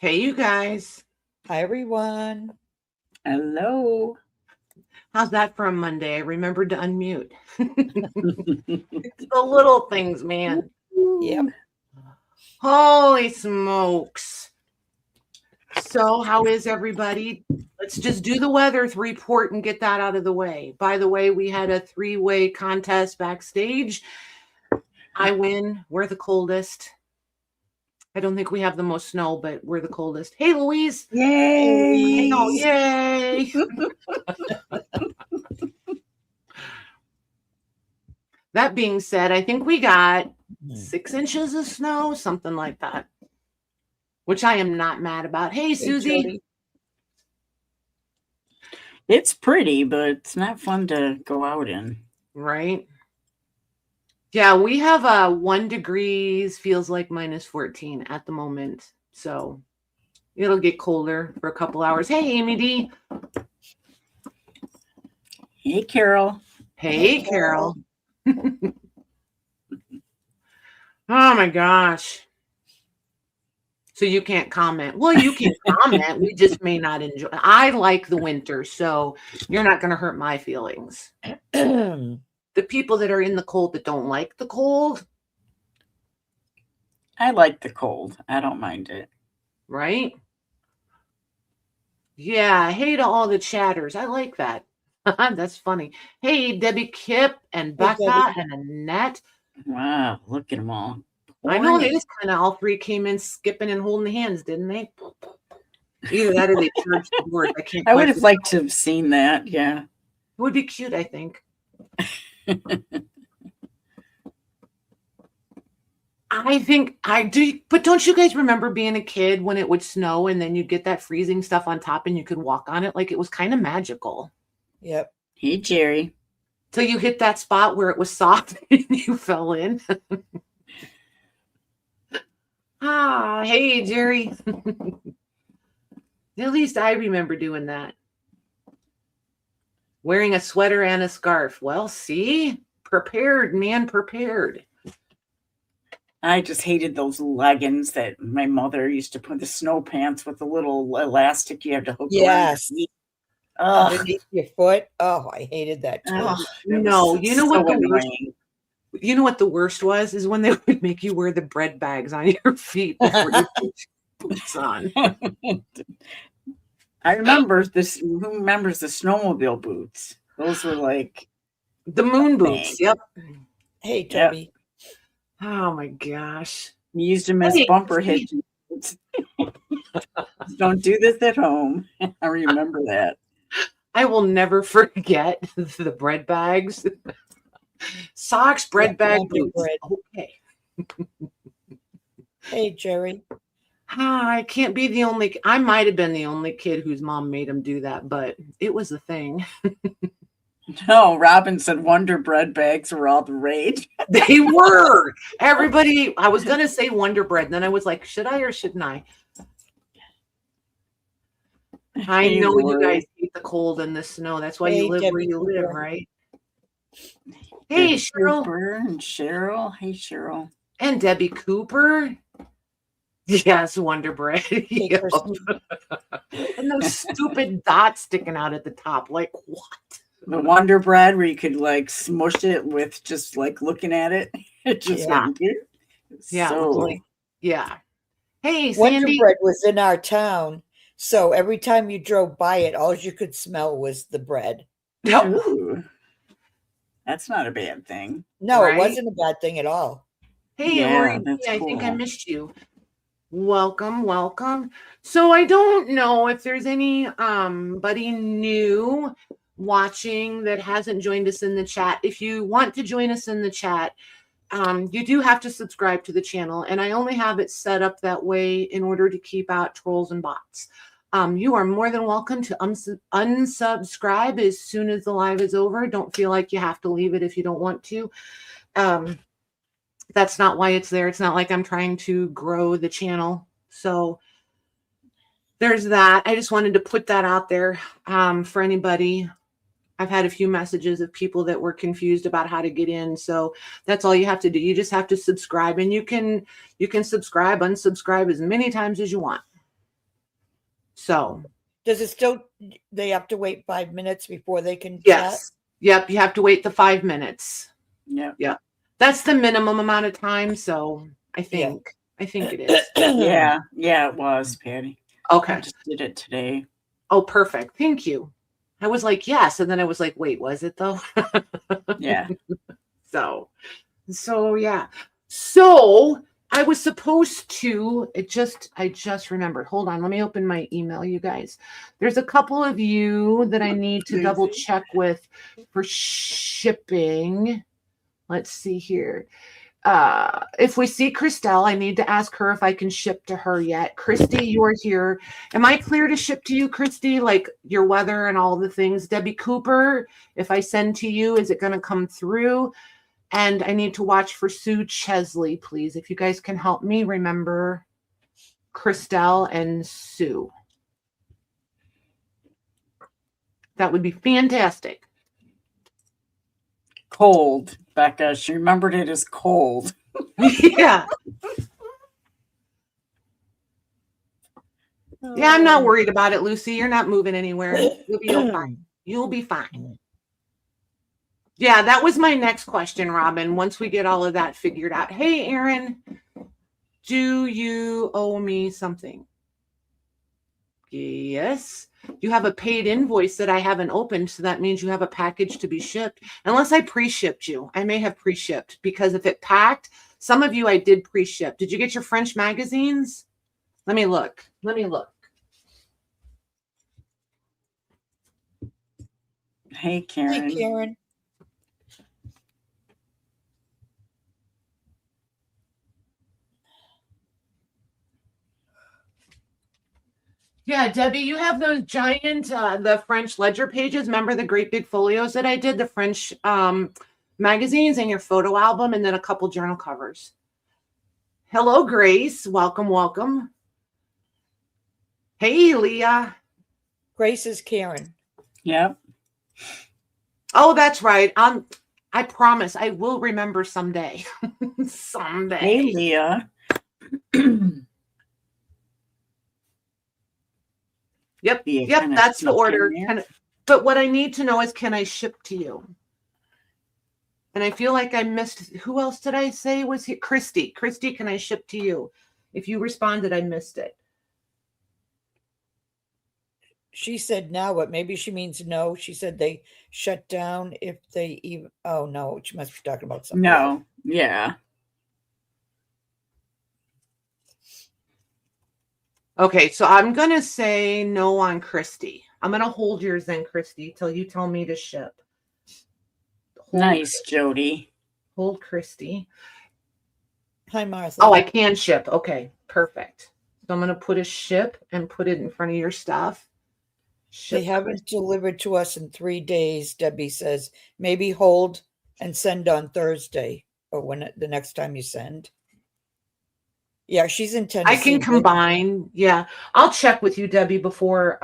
Hey, you guys. Hi, everyone. Hello. How's that for a Monday? I remembered to unmute. It's the little things, man. Yep. Holy smokes. So, how is everybody? Let's just do the weather report and get that out of the way. By the way, we had a 3-way contest backstage. I win. We're the coldest. I don't think we have the most snow, but we're the coldest. Hey, Louise. Yay. Oh, yay. That being said, I think we got 6 inches of snow, something like that, which I am not mad about. Hey, Susie. Jody. It's pretty, but it's not fun to go out in. Right? Yeah, we have 1 degrees, feels like -14 at the moment. So it'll get colder for a couple hours. Hey, Amy D. Hey, Carol. Hey, Carol. Oh my gosh. So you can't comment. Well, you can comment. We just may not enjoy. I like the winter, so you're not going to hurt my feelings. The people that are in the cold that don't like the cold. I like the cold. I don't mind it. Right? Yeah. Hey to all the chatters. I like that. That's funny. Hey, Debbie Kip and Becca and Annette. Wow, look at them all. I know they just kind of all 3 came in skipping and holding hands, didn't they? Either that or they charged the board. I would have liked to have seen that. Yeah. It would be cute, I think. I think I do, but don't you guys remember being a kid when it would snow and then you'd get that freezing stuff on top and you could walk on it? Like it was kind of magical. Yep. Hey, Jerry. Till you hit that spot where it was soft and you fell in. Hey, Jerry. At least I remember doing that. Wearing a sweater and a scarf. Well, see? Prepared, man, prepared. I just hated those leggings that my mother used to put, the snow pants with the little elastic you have to hook around underneath your foot. Oh, I hated that too. No, you know what the worst? You know what the worst was? Is when they would make you wear the bread bags on your feet before you put boots on. I remember this. Who remembers the snowmobile boots? Those were like the moon boots. Yep. Hey, Toby. Yep. Oh my gosh. You used them as bumper hitch. Don't do this at home. I remember that. I will never forget the bread bags. Socks, bread bag, boots. Bread. Okay. Hey, Jerry. I can't be the only. I might have been the only kid whose mom made him do that, but it was a thing. No, Robin said Wonder Bread bags were all the rage. They were. Everybody, I was going to say Wonder Bread. And then I was like, should I or shouldn't I? I know you guys hate the cold and the snow. That's why you live where you live, right? Hey, Cheryl. And Cheryl. Hey, Cheryl. And Debbie Cooper. Yes, Wonder Bread. Yep. And those stupid dots sticking out at the top. Like, what? The Wonder Bread where you could like smush it with just like looking at it. It just yeah. Hey, Wonder Sandy. Bread was in our town. So every time you drove by it, all you could smell was the bread. Ooh. That's not a bad thing. No, It wasn't a bad thing at all. Hey, Lori, I think I missed you. Welcome. So I don't know if there's anybody new watching that hasn't joined us in the chat. If you want to join us in the chat, you do have to subscribe to the channel, and I only have it set up that way in order to keep out trolls and bots. You are more than welcome to unsubscribe as soon as the live is over. Don't feel like you have to leave it if you don't want to. That's not why it's there. It's not like I'm trying to grow the channel. So there's that. I just wanted to put that out there for anybody. I've had a few messages of people that were confused about how to get in. So that's all you have to do. You just have to subscribe, and you can subscribe, unsubscribe as many times as you want. So Does it still, they have to wait 5 minutes before they can chat? yes. Yep. You have to wait the 5 minutes. Yeah. Yeah. That's the minimum amount of time. So I think it is. Yeah. Yeah, it was, Patty. I Okay. just did it today. Oh, perfect. Thank you. I was like, yes. And then I was like, wait, was it though? Yeah. So yeah. So I was supposed to, I just remembered. Hold on. Let me open my email, you guys. There's a couple of you that I need to double check with for shipping. Let's see here. If we see Christelle, I need to ask her if I can ship to her yet. Christy, you are here. Am I clear to ship to you, Christy? Like your weather and all the things. Debbie Cooper, if I send to you, is it going to come through? And I need to watch for Sue Chesley, please. If you guys can help me remember Christelle and Sue. That would be fantastic. Cold, Becca. She remembered it as cold. Yeah. Yeah, I'm not worried about it, Lucy. You're not moving anywhere. You'll be fine. You'll be fine. Yeah, that was my next question, Robin. Once we get all of that figured out. Hey, Aaron, do you owe me something? Yes. You have a paid invoice that I haven't opened, so that means you have a package to be shipped. Unless I pre-shipped you. I may have pre-shipped because if it packed, some of you I did pre-ship. Did you get your French magazines? Let me look. Hey, Karen. Hey, Karen. Yeah, Debbie, you have those giant, the French ledger pages. Remember the great big folios that I did, the French magazines and your photo album, and then a couple journal covers. Hello, Grace. Welcome, welcome. Hey, Leah. Grace is Karen. Yep. Oh, that's right. I promise I will remember someday. Someday. Hey, Leah. Yep, that's the order. But what I need to know is, can I ship to you? And I feel like I missed, who else did I say was here? Christy. Christy, can I ship to you? If you responded, I missed it. She said now, but maybe she means no. She said they shut down if they even, oh no, she must be talking about something. No, yeah. Okay, so I'm going to say no on Christy. I'm going to hold yours then, Christy, till you tell me to ship. Nice, Jody. Hold Christy. Hi, Martha. Oh, I can ship. Okay, perfect. So I'm going to put a ship and put it in front of your stuff. They haven't delivered to us in 3 days, Debbie says. Maybe hold and send on Thursday or the next time you send. Yeah, she's in Tennessee. I can combine. Yeah, I'll check with you, Debbie, before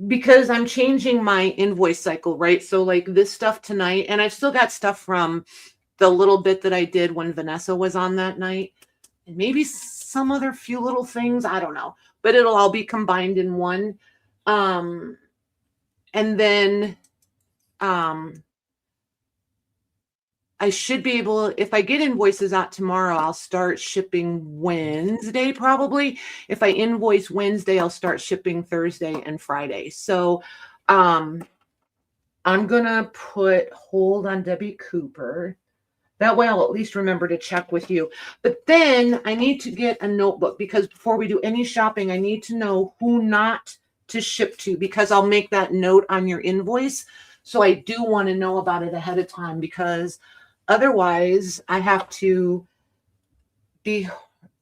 because I'm changing my invoice cycle, right? So like this stuff tonight, and I've still got stuff from the little bit that I did when Vanessa was on that night, and maybe some other few little things. I don't know, but it'll all be combined in one. And then I should be able, if I get invoices out tomorrow, I'll start shipping Wednesday probably. If I invoice Wednesday, I'll start shipping Thursday and Friday. So I'm going to put hold on Debbie Cooper. That way I'll at least remember to check with you. But then I need to get a notebook because before we do any shopping, I need to know who not to ship to because I'll make that note on your invoice. So I do want to know about it ahead of time because otherwise, I have to be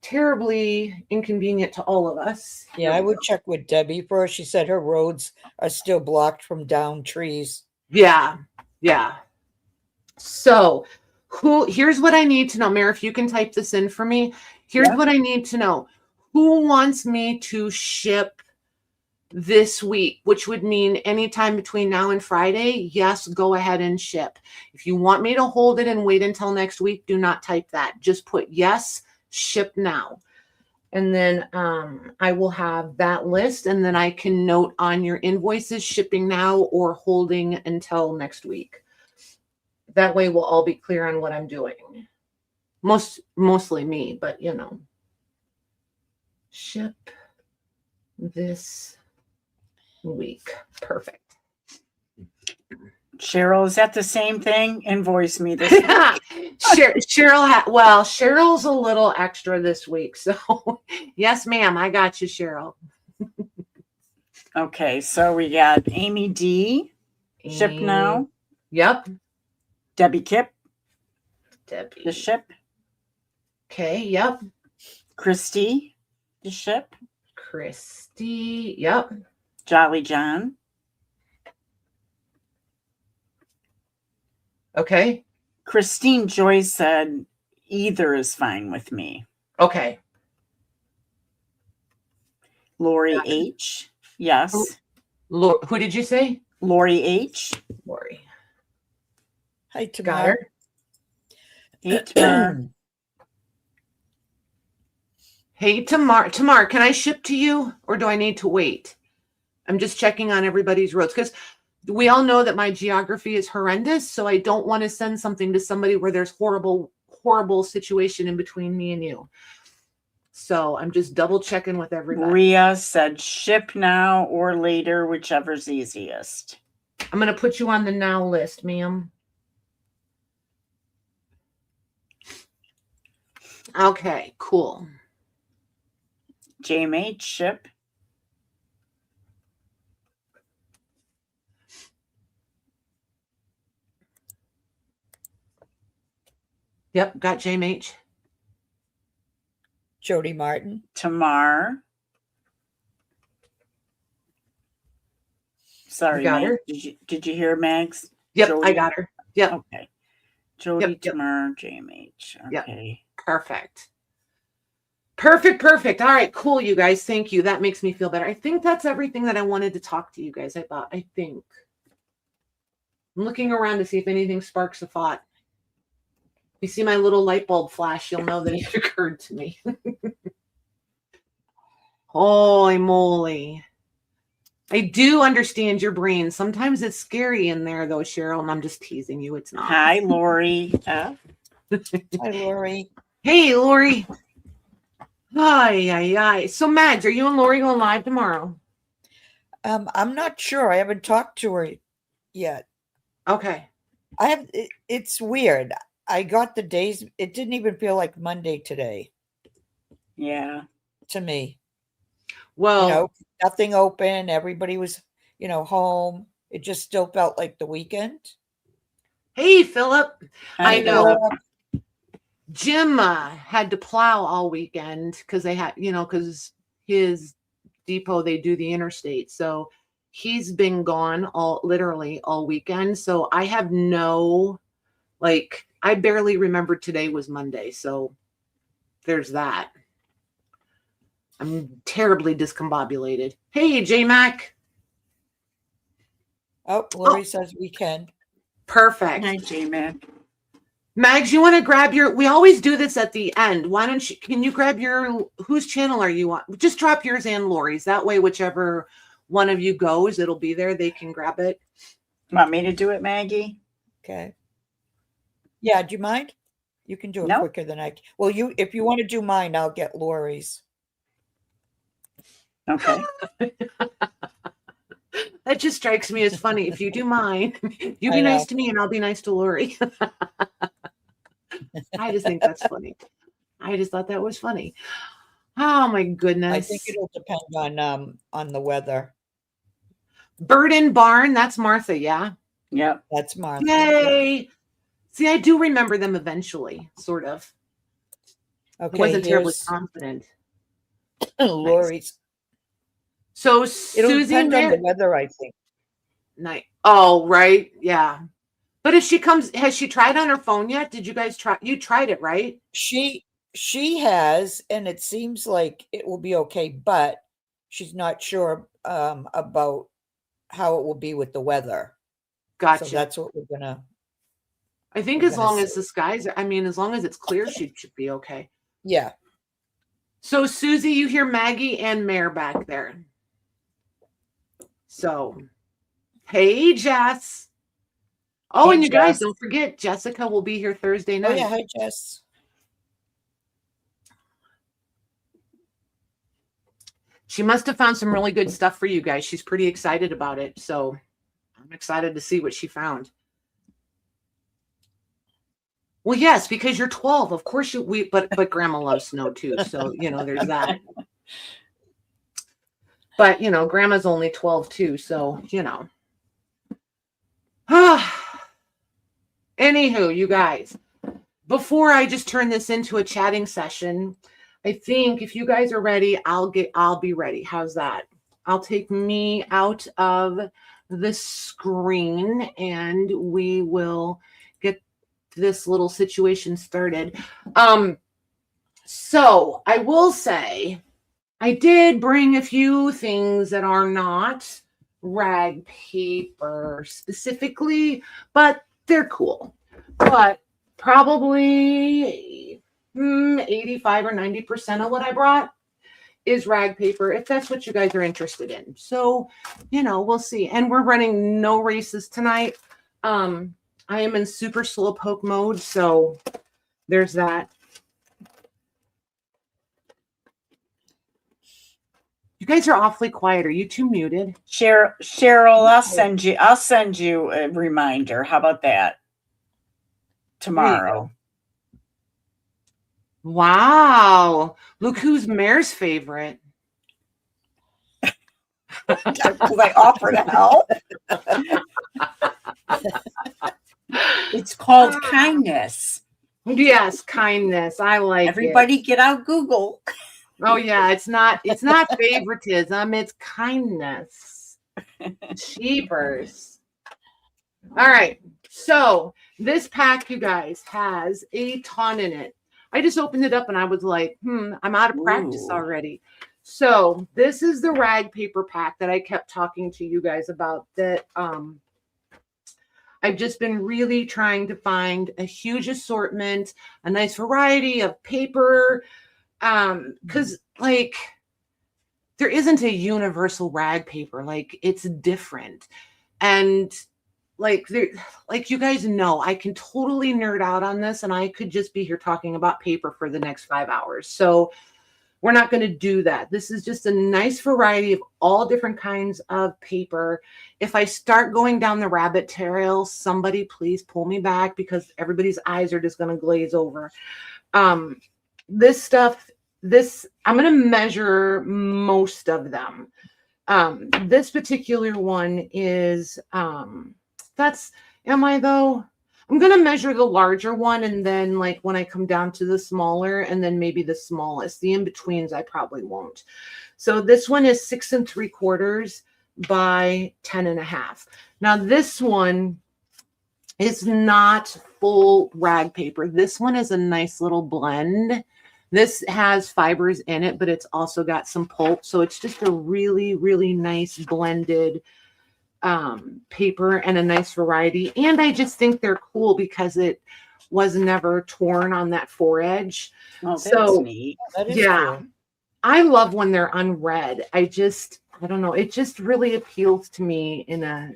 terribly inconvenient to all of us. Yeah, I would check with Debbie first. She said her roads are still blocked from downed trees. Yeah. So here's what I need to know. Mary, if you can type this in for me. Here's what I need to know. Who wants me to ship this week, which would mean anytime between now and Friday? Yes, go ahead and ship. If you want me to hold it and wait until next week, do not type that. Just put yes, ship now. And then I will have that list, and then I can note on your invoices shipping now or holding until next week. That way we'll all be clear on what I'm doing. Mostly me, but you know. Ship this week. Perfect. Cheryl, is that the same thing? Invoice me this Cheryl's a little extra this week. So yes, ma'am, I got you, Cheryl. Okay, so we got Amy D. Ship now. Yep. Debbie Kip. Debbie. The ship. Okay, yep. Christy. The ship. Christy. Yep. Jolly John. Okay. Christine Joyce said either is fine with me. Okay. Lori H. Yes. Who did you say? Lori H. Lori. Hi, Got Tamar. her. Hey, Tamar. Hey, Tamar, can I ship to you or do I need to wait? I'm just checking on everybody's roads because we all know that my geography is horrendous. So I don't want to send something to somebody where there's horrible situation in between me and you. So I'm just double checking with everybody. Maria said ship now or later, whichever's easiest. I'm going to put you on the now list, ma'am. Okay, cool. JMH ship. Yep, got JMH. Jody Martin. Tamar. Sorry, got Mag. her. Did you hear Mags? Yep, Jody? I got her. Yep. Okay. Jody, Yep. Tamar, JMH. Okay. Perfect. All right, cool, you guys. Thank you. That makes me feel better. I think that's everything that I wanted to talk to you guys about. I think. I'm looking around to see if anything sparks a thought. You see my little light bulb flash, you'll know that it occurred to me. Holy moly. I do understand your brain. Sometimes it's scary in there, though, Cheryl, and I'm just teasing you. It's not. Hi, Lori. Hi, Lori. Hey, Lori. Hi. So, Mads, are you and Lori going live tomorrow? I'm not sure. I haven't talked to her yet. Okay. It's weird. I got the days. It didn't even feel like Monday today Yeah. to me. Well, Nothing open. Everybody was, home. It just still felt like the weekend. hey, Philip. Hi, I know. Philip. Jim had to plow all weekend because they had, because his depot, they do the interstate. So he's been gone literally all weekend. So I have I barely remember today was Monday. So there's that. I'm terribly discombobulated. Hey, J-Mac. Oh, Lori says we can. Perfect. Hi, J-Mac. Mags, you want to grab we always do this at the end. Can you grab whose channel are you on? Just drop yours and Lori's. That way, whichever one of you goes, it'll be there. They can grab it. Want me to do it, Maggie? Okay. Yeah, do you mind? You can do it quicker than I can. Well, if you want to do mine, I'll get Lori's. Okay. That just strikes me as funny. If you do mine, you be nice to me and I'll be nice to Lori. I just think that's funny. I just thought that was funny. Oh my goodness. I think it'll depend on the weather. Bird and Barn, that's Martha, yeah? Yep. That's Martha. Yay. See, I do remember them eventually, sort of. Okay. I wasn't terribly confident. Lori's. So It'll depend on the weather, I think. Night. Oh, right. Yeah. But if she comes, has she tried on her phone yet? Did you guys try? You tried it, right? She has, and it seems like it will be okay, but she's not sure about how it will be with the weather. Gotcha. So that's what we're gonna. I think as long as the skies, as long as it's clear, she should be okay. Yeah. So Susie, you hear Maggie and Mare back there. So, hey, Jess. Oh, Hey, and you guys, Jess. don't forget, Jessica will be here Thursday Oh night. yeah, hi Jess. She must have found some really good stuff for you guys. She's pretty excited about it. So I'm excited to see what she found. Well, yes, because you're 12. Of course but Grandma loves snow too. So, there's that. But, Grandma's only 12 too. So, Anywho, you guys, before I just turn this into a chatting session, I think if you guys are ready, I'll be ready. How's that? I'll take me out of the screen and we will get this little situation started. So I will say I did bring a few things that are not rag paper specifically, but they're cool. But probably 85 or 90% of what I brought is rag paper, if that's what you guys are interested in. So, we'll see. And we're running no races tonight. I am in super slow poke mode, so there's that. You guys are awfully quiet. Are you two muted? Cheryl, I'll send you a reminder. How about that? Tomorrow. Wow. Look who's Mare's favorite. Because I offer to help. It's called kindness. Yes, kindness. I like Everybody get out Google. Oh yeah, it's not favoritism, it's kindness. Cheapers. All right. So this pack, you guys, has a ton in it. I just opened it up and I was like, I'm out of practice already. So this is the rag paper pack that I kept talking to you guys about that I've just been really trying to find a huge assortment, a nice variety of paper. Because there isn't a universal rag paper, it's different. And you guys know, I can totally nerd out on this and I could just be here talking about paper for the next 5 hours. So we're not going to do that. This is just a nice variety of all different kinds of paper. If I start going down the rabbit trail, somebody please pull me back because everybody's eyes are just going to glaze over. This stuff, I'm going to measure most of them. This particular one is, am I though? I'm going to measure the larger one. And then when I come down to the smaller and then maybe the smallest, the in-betweens, I probably won't. So this one is 6 3/4 by 10.5. Now this one is not full rag paper. This one is a nice little blend. This has fibers in it, but it's also got some pulp. So it's just a really, really nice blended paper and a nice variety. And I just think they're cool because it was never torn on that foredge. Oh, that's neat. That is yeah, cool. I love when they're unread. I don't know. It just really appeals to me in a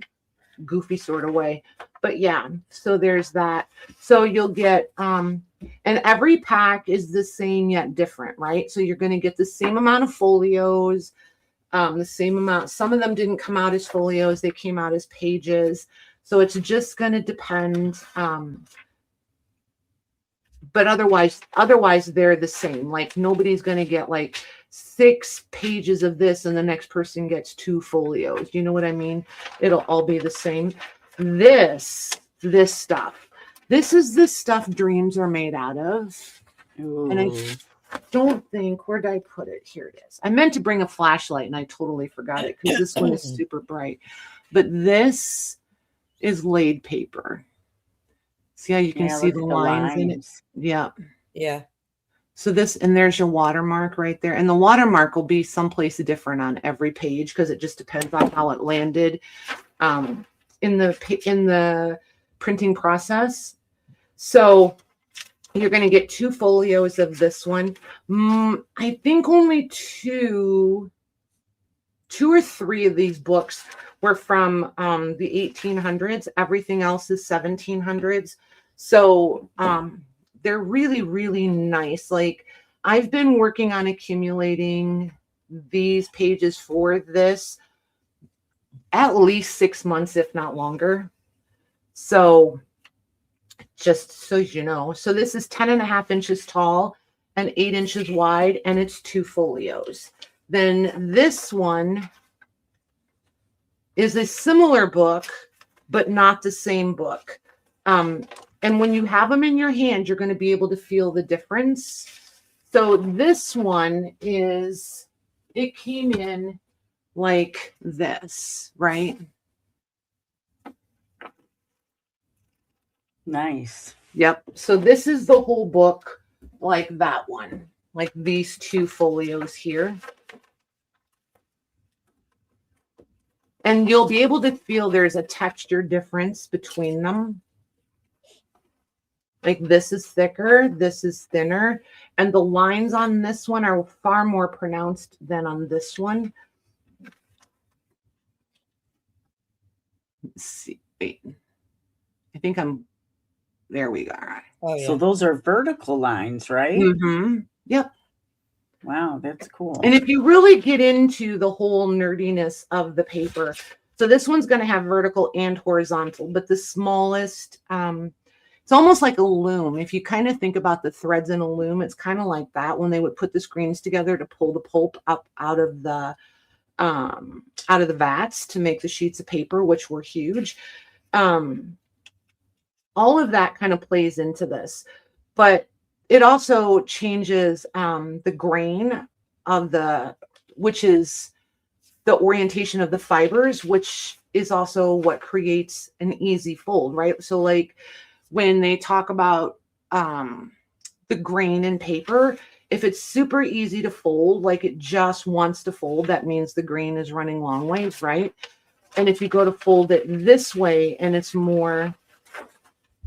goofy sort of way. But yeah, so there's that. So you'll get, and every pack is the same yet different, right? So you're going to get the same amount of folios, the same amount. Some of them didn't come out as folios. They came out as pages. So it's just going to depend. But otherwise they're the same. Nobody's going to get 6 pages of this and the next person gets 2 folios. You know what I mean? It'll all be the same. This stuff. This is the stuff dreams are made out of. Ooh. And I don't think, where did I put it? Here it is. I meant to bring a flashlight and I totally forgot it because this one is super bright. But this is laid paper. See how you can see the lines in it? Yeah. Yeah. So this, and there's your watermark right there. And the watermark will be someplace different on every page because it just depends on how it landed in the printing process. So You're going to get 2 folios of this one. I think only two or three of these books were from the 1800s. Everything else is 1700s. So they're really, really nice. Like, I've been working on accumulating these pages for this at least 6 months, if not longer. So just so you know, so this is 10.5 inches tall and 8 inches wide, and it's 2 folios. Then this one is a similar book, but not the same book. And when you have them in your hand, you're going to be able to feel the difference. So this one is, it came in like this, right? Nice. Yep. So this is the whole book, like that one, like these 2 folios here. And you'll be able to feel there's a texture difference between them. Like, this is thicker, this is thinner, and the lines on this one are far more pronounced than on this one. Let's see. Wait. I think there we go. Oh, yeah. So those are vertical lines, right? Mm-hmm. Yep. Wow, that's cool. And if you really get into the whole nerdiness of the paper, so this one's going to have vertical and horizontal, but the smallest, it's almost like a loom. If you kind of think about the threads in a loom, it's kind of like that when they would put the screens together to pull the pulp up out of the vats to make the sheets of paper, which were huge. All of that kind of plays into this, but it also changes the grain of which is the orientation of the fibers, which is also what creates an easy fold, right? So like when they talk about the grain in paper, if it's super easy to fold, like it just wants to fold, that means the grain is running long ways, right? And if you go to fold it this way and it's more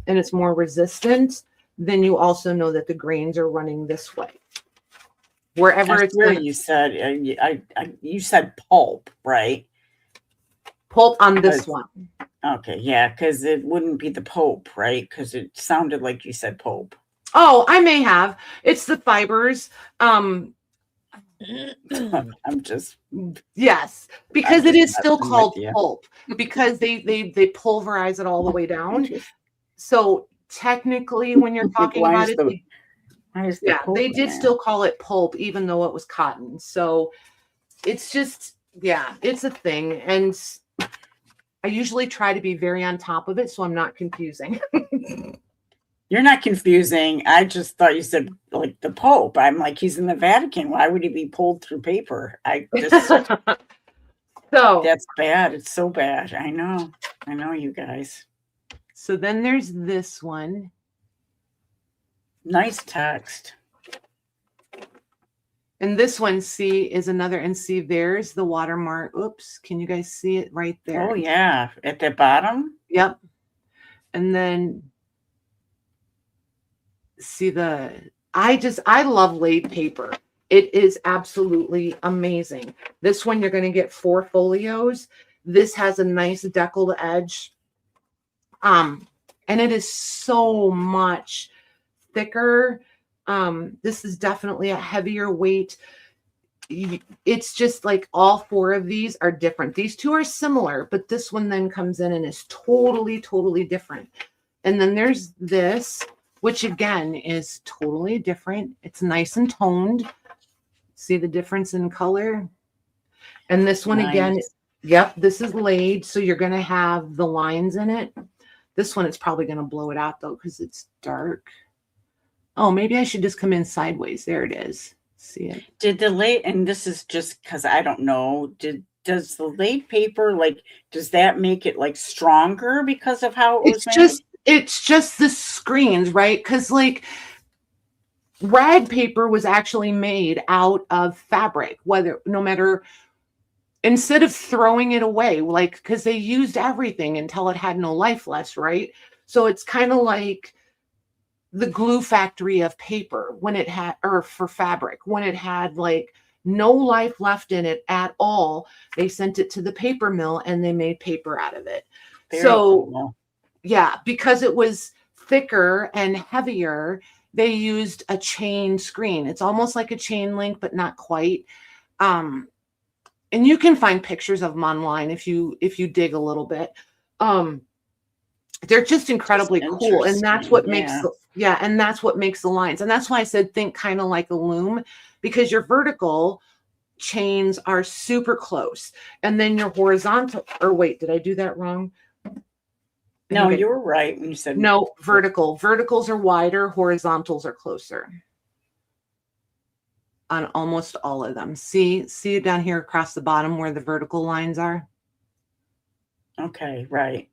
resistant, then you also know that the grains are running this way. Wherever it's where you said you said pulp, right? Pulp on this one. Okay, yeah, because it wouldn't be the Pope, right? Because it sounded like you said Pope. Oh, I may have. It's the fibers. I'm just yes, because it is still called you. pulp because they pulverize it all the way down. So technically, when you're talking about it, they did still call it pulp, even though it was cotton. So it's just, yeah, it's a thing. And I usually try to be very on top of it, so I'm not confusing. You're not confusing. I just thought you said like the Pope. I'm like, he's in the Vatican. Why would he be pulled through paper? I just so that's bad. It's so bad. I know, you guys. So then there's this one. Nice text. And this one, see, is another, and see, there's the watermark. Oops, can you guys see it right there? Oh, yeah, at the bottom? Yep. And then see I love laid paper. It is absolutely amazing. This one, you're going to get 4 folios. This has a nice deckled edge. And it is so much thicker. This is definitely a heavier weight. It's just like all 4 of these are different. These 2 are similar, but this one then comes in and is totally, totally different. And then there's this, which again is totally different. It's nice and toned. See the difference in color? And this one again, yep, this is laid. So you're going to have the lines in it. This one, it's probably going to blow it out though, because it's dark. Oh, maybe I should just come in sideways. There it is. See it? Did the laid, and this is just because I don't know, does the laid paper, like, does that make it like stronger because of how it was made? It's just the screens, right? Because like rag paper was actually made out of fabric, instead of throwing it away, like, because they used everything until it had no life left, right? So it's kind of like the glue factory of paper when it had, or for fabric, when it had like no life left in it at all. They sent it to the paper mill and they made paper out of it. Very So cool. yeah, because it was thicker and heavier, they used a chain screen. It's almost like a chain link, but not quite. And you can find pictures of them online if you dig a little bit. They're just incredibly cool, and that's what makes and that's what makes the lines. And that's why I said think kind of like a loom, because your vertical chains are super close, and then your horizontal, or wait, did I do that wrong? No, you were right when you said no, vertical. Verticals are wider, horizontals are closer on almost all of them. See it down here across the bottom where the vertical lines are? Okay, right.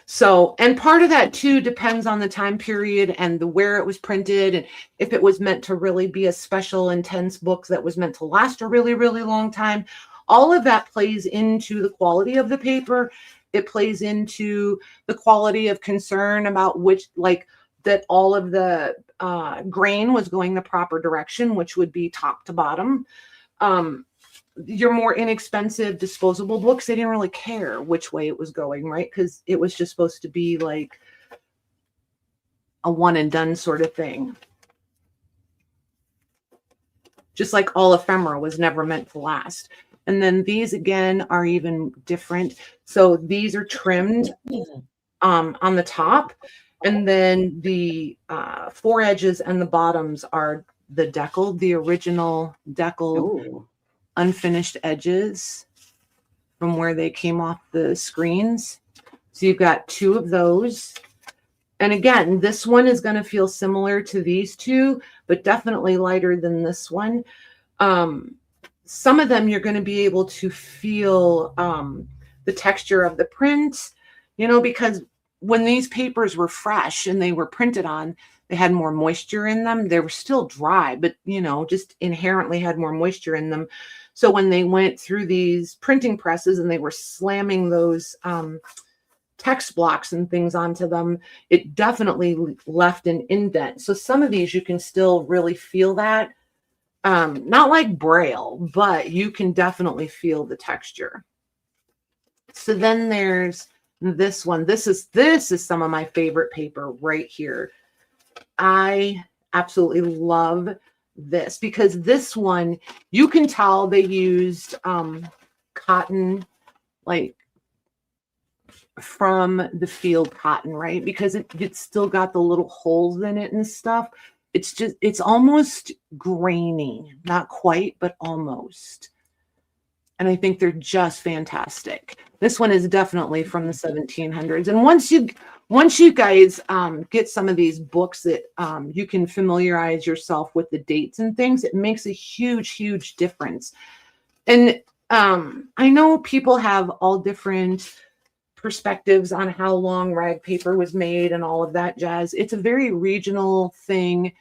So, and part of that too depends on the time period and where it was printed, and if it was meant to really be a special, intense book that was meant to last a really, really long time. All of that plays into the quality of the paper. It plays into the quality of concern about which, like, that all of the grain was going the proper direction, which would be top to bottom. Your more inexpensive disposable books, they didn't really care which way it was going, right? Because it was just supposed to be like a one and done sort of thing. Just like all ephemera was never meant to last. And then these again are even different. So these are trimmed on the top, and then the four edges and the bottoms are the deckled, the original deckled. Ooh. Unfinished edges from where they came off the screens. So you've got two of those. And again, this one is going to feel similar to these two, but definitely lighter than this one. Some of them you're going to be able to feel the texture of the print, you know, because when these papers were fresh and they were printed on, they had more moisture in them. They were still dry, but, you know, just inherently had more moisture in them. So when they went through these printing presses and they were slamming those text blocks and things onto them, it definitely left an indent. So some of these you can still really feel that. Not like Braille, but you can definitely feel the texture. So then there's this one. This is some of my favorite paper right here. I absolutely love this because this one, you can tell they used cotton, like from the field cotton, right? Because it's still got the little holes in it and stuff. It's almost grainy, not quite, but almost. And I think they're just fantastic. This one is definitely from the 1700s. And once you guys get some of these books that you can familiarize yourself with the dates and things, it makes a huge, huge difference. And I know people have all different perspectives on how long rag paper was made and all of that jazz. It's a very regional thing.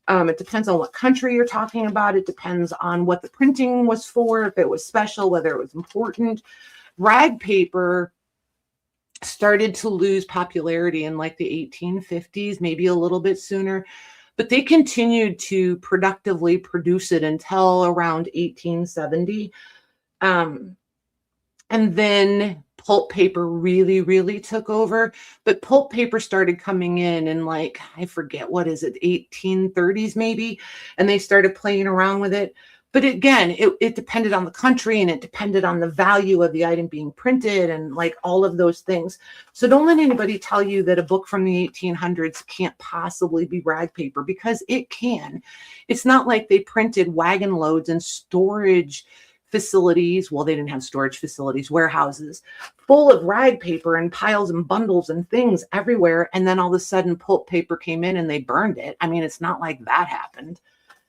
It depends on what country you're talking about. It depends on what the printing was for, if it was special, whether it was important. Rag paper started to lose popularity in like the 1850s, maybe a little bit sooner, but they continued to productively produce it until around 1870. And then pulp paper really, really took over. But pulp paper started coming in like, I forget, what is it, 1830s maybe? And they started playing around with it. But again, it depended on the country and it depended on the value of the item being printed and like all of those things. So don't let anybody tell you that a book from the 1800s can't possibly be rag paper, because it can. It's not like they printed wagon loads and storage facilities. Well, they didn't have storage facilities, warehouses full of rag paper and piles and bundles and things everywhere. And then all of a sudden pulp paper came in and they burned it. I mean, it's not like that happened.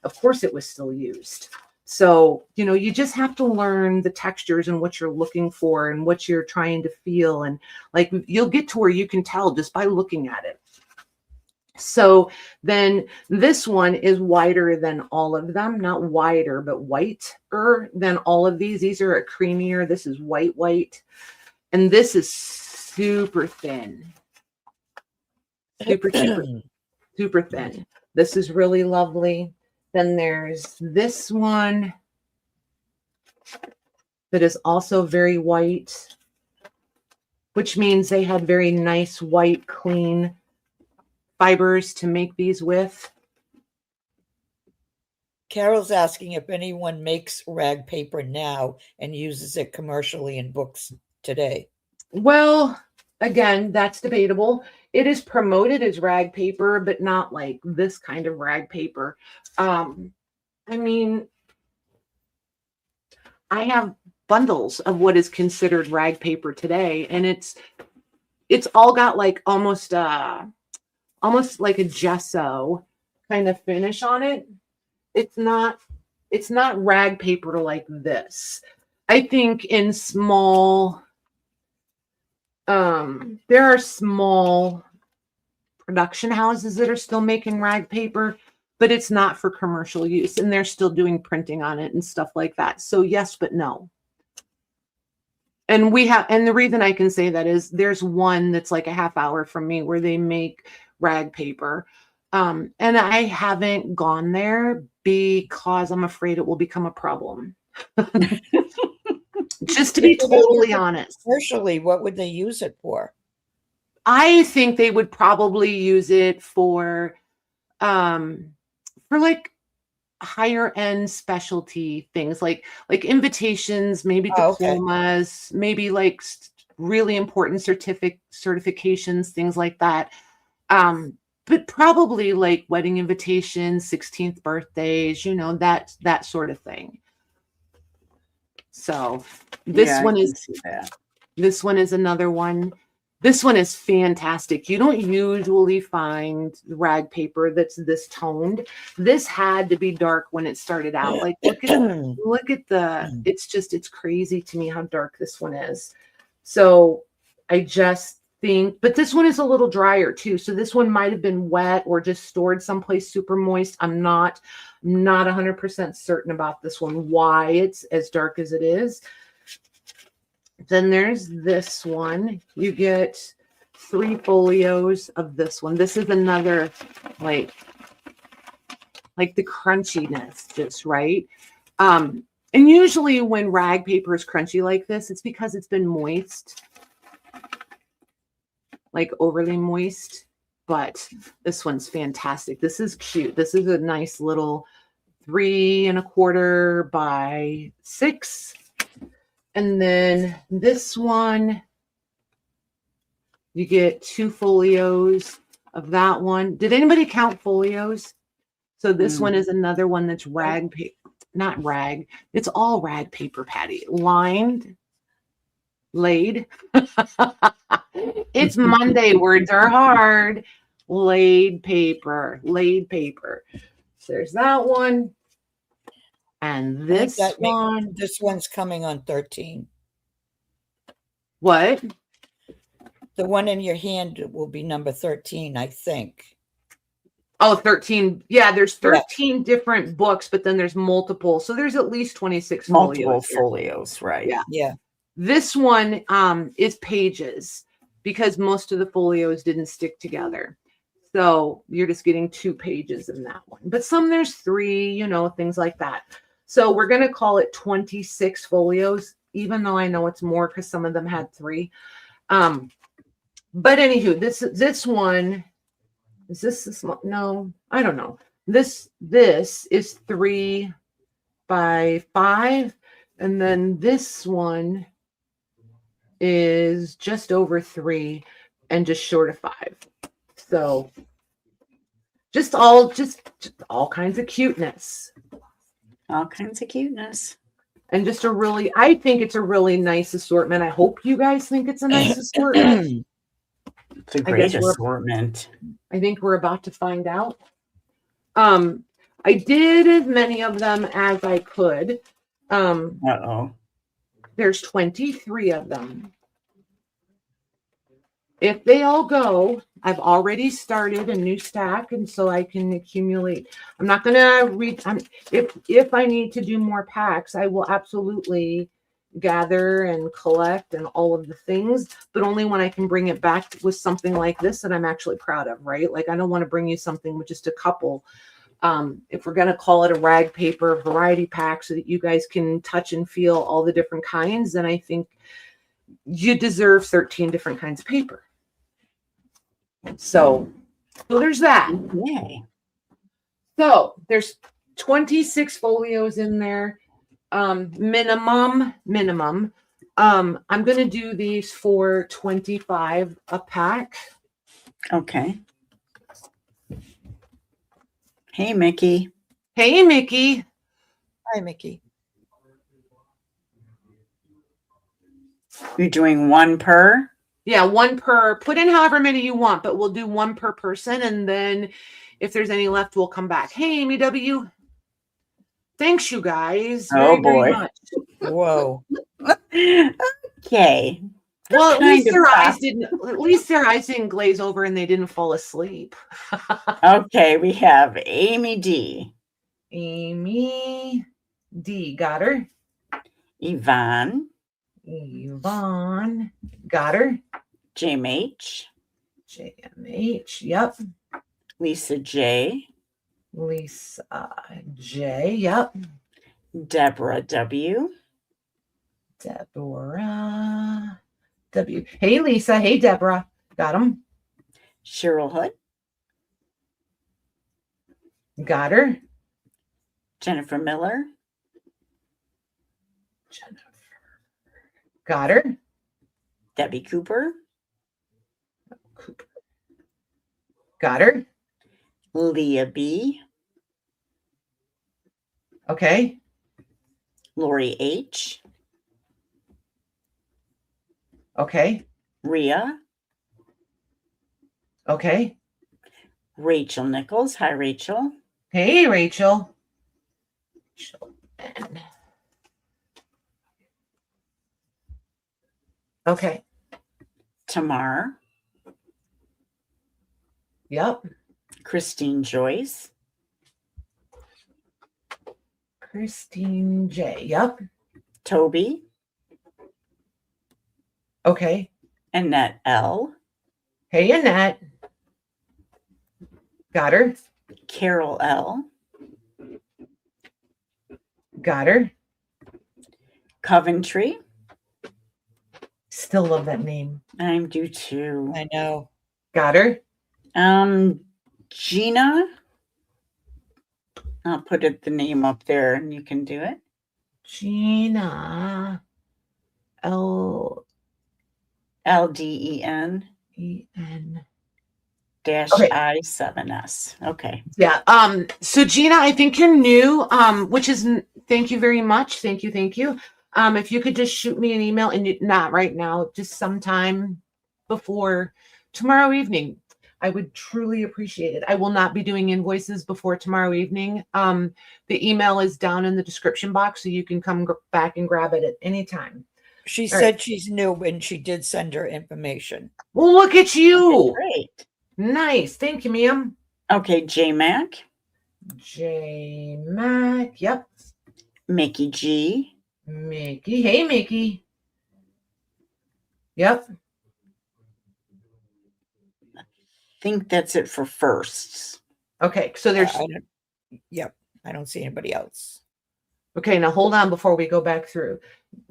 Of course it was still used. So, you know, you just have to learn the textures and what you're looking for and what you're trying to feel. And like, you'll get to where you can tell just by looking at it. So then this one is wider than all of them, not wider, but whiter than all of these. These are a creamier. This is white. And this is super thin. super thin. This is really lovely. Then there's this one that is also very white, which means they had very nice, white, clean fibers to make these with. Carol's asking if anyone makes rag paper now and uses it commercially in books today. Well, again, that's debatable. It is promoted as rag paper, but not like this kind of rag paper. I mean, I have bundles of what is considered rag paper today, and it's all got like almost like a gesso kind of finish on it. It's not rag paper like this. I think in small there are small production houses that are still making rag paper, but it's not for commercial use, and they're still doing printing on it and stuff like that. So yes, but no. And the reason I can say that is there's one that's like a half hour from me where they make rag paper. And I haven't gone there because I'm afraid it will become a problem. Just to be totally honest. Commercially, what would they use it for? I think they would probably use it for like higher end specialty things, like invitations, maybe diplomas, maybe like really important certifications, things like that. But probably like wedding invitations, 16th birthdays, that sort of thing. So this one is another one. This one is fantastic. You don't usually find rag paper that's this toned. This had to be dark when it started out. Like look at the, it's crazy to me how dark this one is. So I just think, but this one is a little drier too. So this one might have been wet or just stored someplace super moist. I'm not 100% certain about this one, why it's as dark as it is. Then there's this one. You get 3 folios of this one. This is another like the crunchiness, just right. And usually when rag paper is crunchy like this, it's because it's been moist, like overly moist. But this one's fantastic. This is cute. This is a nice little 3 1/4 by 6. And then this one, you get 2 folios of that one. Did anybody count folios? So this one is another one that's rag paper, not rag. It's all rag paper, Patty. Lined, laid. It's Monday. Words are hard. Laid paper. So there's that one. And this one. This one's coming on 13. What? The one in your hand will be number 13, I think. Oh, 13. Yeah, there's 13 different books, but then there's multiple. So there's at least 26 multiple folios, right? Yeah. This one is pages because most of the folios didn't stick together. So you're just getting 2 pages in that one. But some there's 3, things like that. So we're going to call it 26 folios, even though I know it's more because some of them had 3. But anywho, this one, is this the small? No, I don't know. This is 3 by 5. And then this one is just over 3 and just short of 5. So just all kinds of cuteness. All kinds of cuteness. And just I think it's a really nice assortment. I hope you guys think it's a nice assortment. It's a great assortment. I think we're about to find out. I did as many of them as I could. There's 23 of them. If they all go, I've already started a new stack, and so I can accumulate. I'm not going to read. If I need to do more packs, I will absolutely gather and collect and all of the things, but only when I can bring it back with something like this that I'm actually proud of, right? Like I don't want to bring you something with just a couple. If we're going to call it a rag paper variety pack so that you guys can touch and feel all the different kinds, then I think you deserve 13 different kinds of paper. So there's that. Yay. So there's 26 folios in there. Minimum. I'm going to do these for 25 a pack. Okay. Hey, Mickey. Hey, Mickey. Hi, Mickey. You're doing one per? Yeah, one per. Put in however many you want, but we'll do one per person. And then if there's any left, we'll come back. Hey, Amy W. Thanks, you guys. Oh, boy. Very much. Whoa. Okay. Well, at kind least of their eyes pop- didn't. At least their eyes didn't glaze over and they didn't fall asleep. Okay, we have Amy D, Amy D. Got her. Yvonne, Yvonne. Got her. JMH, JMH. Yep. Lisa J, Lisa J. Yep. Deborah W, Deborah W. Hey, Lisa. Hey, Deborah. Got them. Cheryl Hood, Got her. Jennifer Miller, Jennifer. Got her. Debbie Cooper, Cooper. Got her. Leah B, Okay. Lori H, Okay. Rhea, Okay. Rachel Nichols. Hi, Rachel. Hey, Rachel. Okay. Tamar, Yep. Christine Joyce, Christine J. Yep. Toby, Okay. Annette L, Hey, Annette. Got her. Carol L, Got her. Coventry. Still love that name. I'm due too. I know. Got her. Gina. I'll put the name up there and you can do it. Gina. L LDEN E N. dash Okay. I7S. Okay. Yeah. So Gina, I think you're new. Which is thank you very much. Thank you. If you could just shoot me an email, and not right now, just sometime before tomorrow evening, I would truly appreciate it. I will not be doing invoices before tomorrow evening. The email is down in the description box, so you can come back and grab it at any time. She All said right. she's new and she did send her information. Well, look at you. Great. Nice. Thank you, ma'am. Okay. JMac, J Mac. Yep. Mickey G, Mickey. Hey, Mickey. Yep. think that's it for firsts. Okay. So there's Yep. I don't see anybody else. okay. Now hold on before we go back through.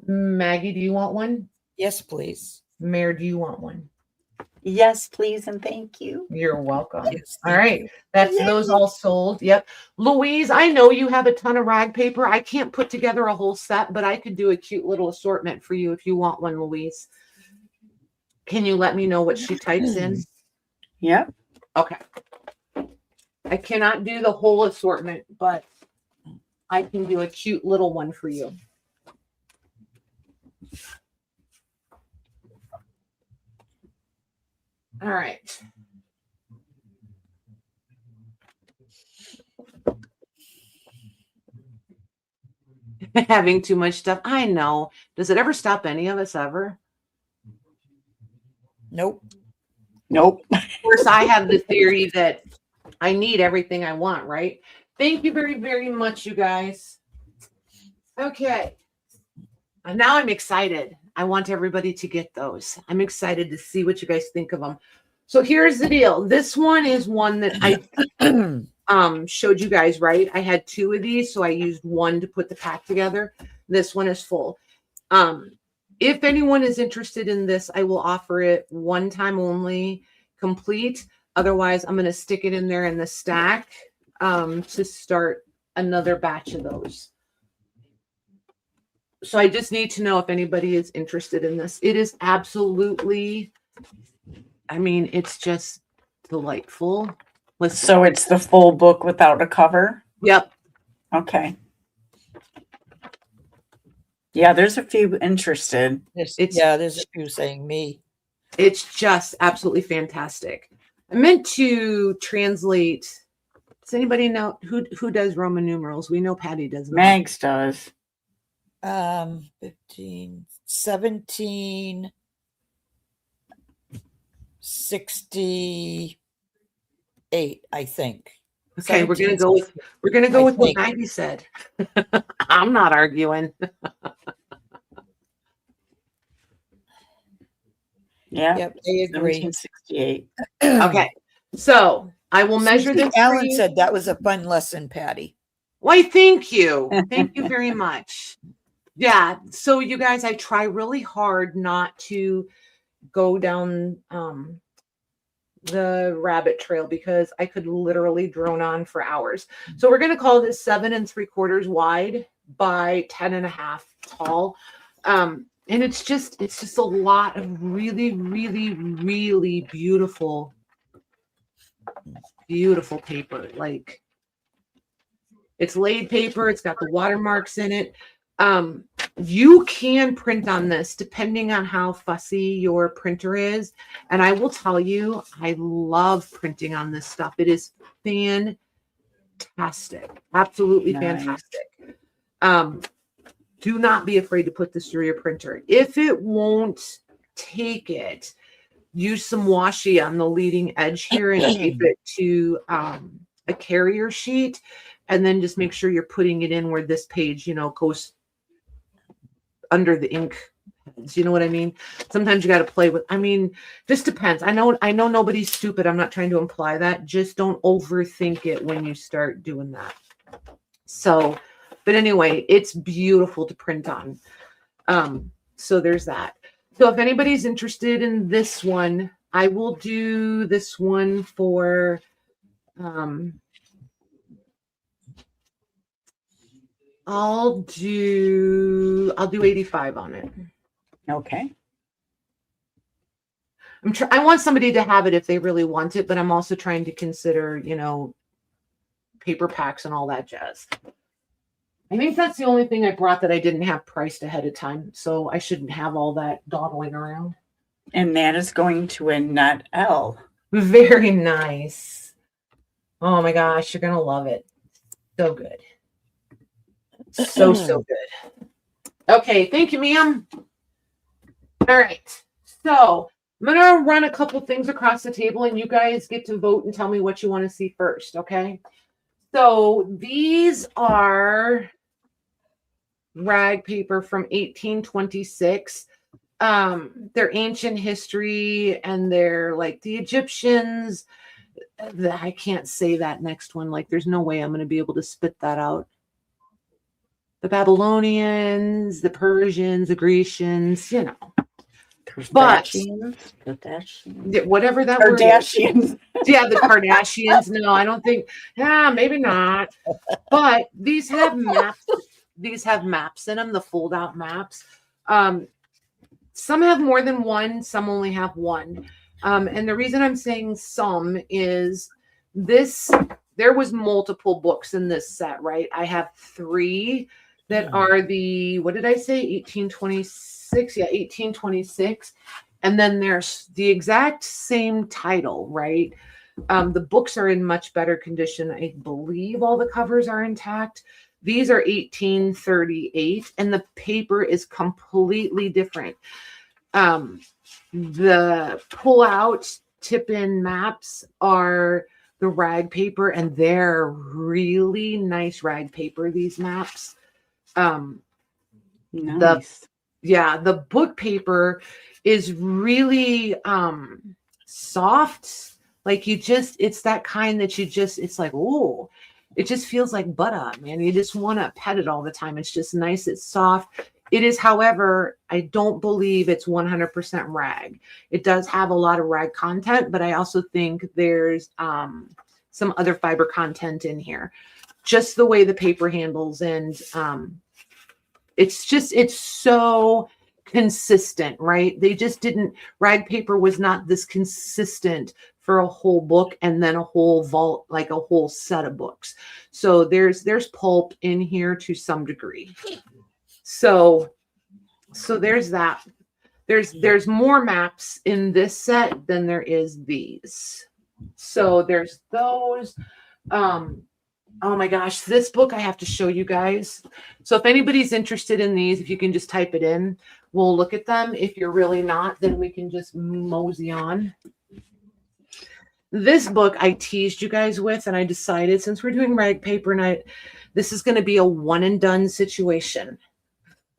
Maggie, do you want one? Yes, please. Mayor, do you want one? Yes, please, and thank you. You're welcome. Yes, All thank right. you. That's Yay. those all sold. Yep. Louise, I know you have a ton of rag paper. I can't put together a whole set, but I could do a cute little assortment for you if you want one, Louise. Can you let me know what she types in? Yep. Okay. I cannot do the whole assortment, but I can do a cute little one for you. All right. Having too much stuff. I know. Does it ever stop any of us ever? Nope. Nope. Of course, I have the theory that I need everything I want, right? Thank you very, very much, you guys. Okay. And now I'm excited. I want everybody to get those. I'm excited to see what you guys think of them. So here's the deal. This one is one that I showed you guys, right? I had 2 of these, so I used one to put the pack together. This one is full. If anyone is interested in this, I will offer it one time only, complete. Otherwise, I'm going to stick it in there in the stack to start another batch of those. So I just need to know if anybody is interested in this. It is absolutely, I mean, it's just delightful. Listen. So it's the full book without a cover? Yep. Okay. Yeah, there's a few interested. There's a few saying me. It's just absolutely fantastic. I meant to translate. Does anybody know who does Roman numerals? We know Patty does. Mags does. 15, 17, 68, I think. Okay, we're gonna go with what Maggie said. I'm not arguing. Yeah. Yep, they agree. 1768. Okay, so I will measure this. Alan said that was a fun lesson, Patty. Why, thank you. Thank you very much. Yeah, so you guys, I try really hard not to go down the rabbit trail because I could literally drone on for hours. So we're going to call this 7 3/4 wide by 10.5 tall. And it's just a lot of really, really, really beautiful paper. Like, it's laid paper. It's got the watermarks in it. You can print on this depending on how fussy your printer is. And I will tell you, I love printing on this stuff. It is fantastic. Absolutely fantastic. Do not be afraid to put this through your printer. If it won't take it, use some washi on the leading edge here and tape it to a carrier sheet. And then just make sure you're putting it in where this page, goes under the ink. Do you know what I mean? Sometimes you got to play with, just depends. I know nobody's stupid. I'm not trying to imply that. Just don't overthink it when you start doing that. So, but anyway, it's beautiful to print on. So there's that. So if anybody's interested in this one, I will do this one for, I'll do 85 on it. Okay. I want somebody to have it if they really want it, but I'm also trying to consider, paper packs and all that jazz. I think that's the only thing I brought that I didn't have priced ahead of time. So I shouldn't have all that dawdling around. And that is going to a nut L. Very nice. Oh my gosh, you're going to love it. So good. So good. Okay, thank you, ma'am. All right. So I'm going to run a couple things across the table and you guys get to vote and tell me what you want to see first, okay? So these are rag paper from 1826. They're ancient history and they're like the Egyptians. I can't say that next one. Like, there's no way I'm going to be able to spit that out. The Babylonians, the Persians, the Grecians, but whatever that word is. Yeah, the Kardashians. No, I don't think. Yeah, maybe not. But these have maps. These have maps in them, the fold-out maps. Some have more than one. Some only have one. And the reason I'm saying some is there was multiple books in this set, right? I have 3 that are the, what did I say? 1826. Yeah, 1826. And then there's the exact same title, right? The books are in much better condition. I believe all the covers are intact. These are 1838, and the paper is completely different. The pull-out tip-in maps are the rag paper, and they're really nice rag paper, these maps. Nice. Yeah, the book paper is really soft. Like it's that kind that it's like, oh, it just feels like butter, man. You just want to pet it all the time. It's just nice. It's soft. It is, however, I don't believe it's 100% rag. It does have a lot of rag content, but I also think there's some other fiber content in here. Just the way the paper handles, and it's so consistent, right? They just didn't, rag paper was not this consistent for a whole book and then a whole vault, like a whole set of books. So there's pulp in here to some degree. So there's that. There's more maps in this set than there is these. So there's those. Oh my gosh, this book I have to show you guys. So if anybody's interested in these, if you can just type it in, we'll look at them. If you're really not, then we can just mosey on. This book I teased you guys with, and I decided since we're doing rag paper night, this is going to be a one and done situation.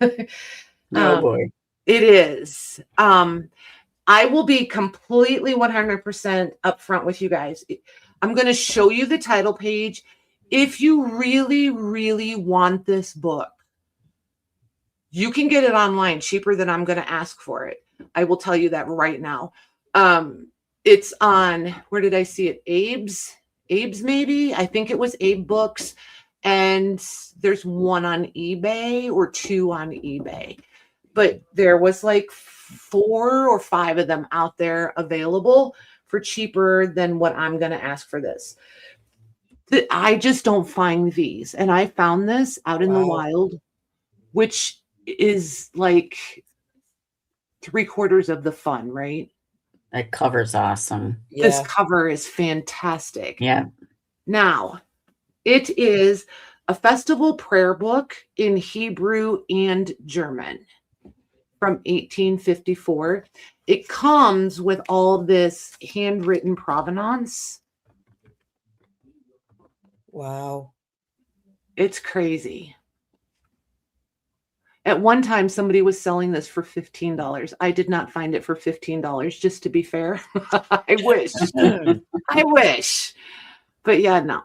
Oh boy. It is. I will be completely 100% upfront with you guys. I'm going to show you the title page. If you really, really want this book, you can get it online cheaper than I'm going to ask for it. I will tell you that right now. It's on, where did I see it? Abe's maybe. I think it was Abe Books. And there's one on eBay or two on eBay. But there was like 4 or 5 of them out there available for cheaper than what I'm going to ask for this. I just don't find these. And I found this out in the wild, which is like 3/4 of the fun, right? That cover's awesome. Yeah. This cover is fantastic. Yeah. Now, it is a festival prayer book in Hebrew and German from 1854. It comes with all this handwritten provenance. Wow. It's crazy. At one time, somebody was selling this for $15. I did not find it for $15, just to be fair. I wish. I wish. But yeah, no.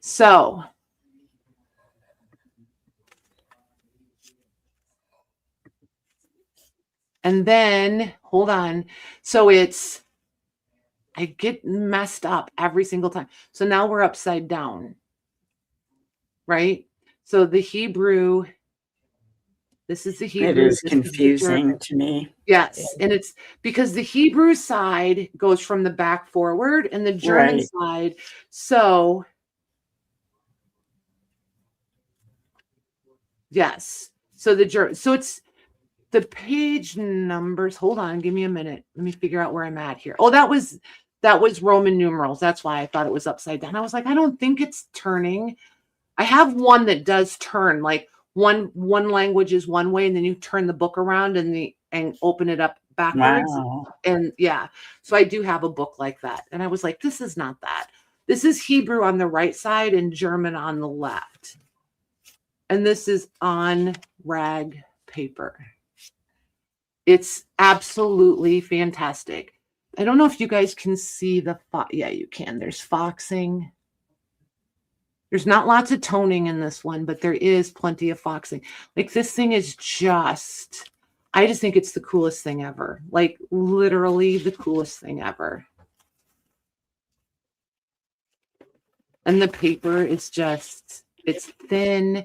So. And then, hold on. So I get messed up every single time. So now we're upside down, right? So the Hebrew, this is the Hebrew. It is confusing to me. Yes. And it's because the Hebrew side goes from the back forward and the German side. So, yes. So it's the page numbers. Hold on. Give me a minute. Let me figure out where I'm at here. Oh, that was Roman numerals. That's why I thought it was upside down. I was like, I don't think it's turning. I have one that does turn, like one language is one way, and then you turn the book around and open it up backwards. Wow. And yeah, so I do have a book like that. And I was like, this is not that. This is Hebrew on the right side and German on the left. And this is on rag paper. It's absolutely fantastic. I don't know if you guys can see yeah, you can. There's foxing. There's not lots of toning in this one, but there is plenty of foxing. Like this thing is I just think it's the coolest thing ever. Like literally the coolest thing ever. And the paper is it's thin,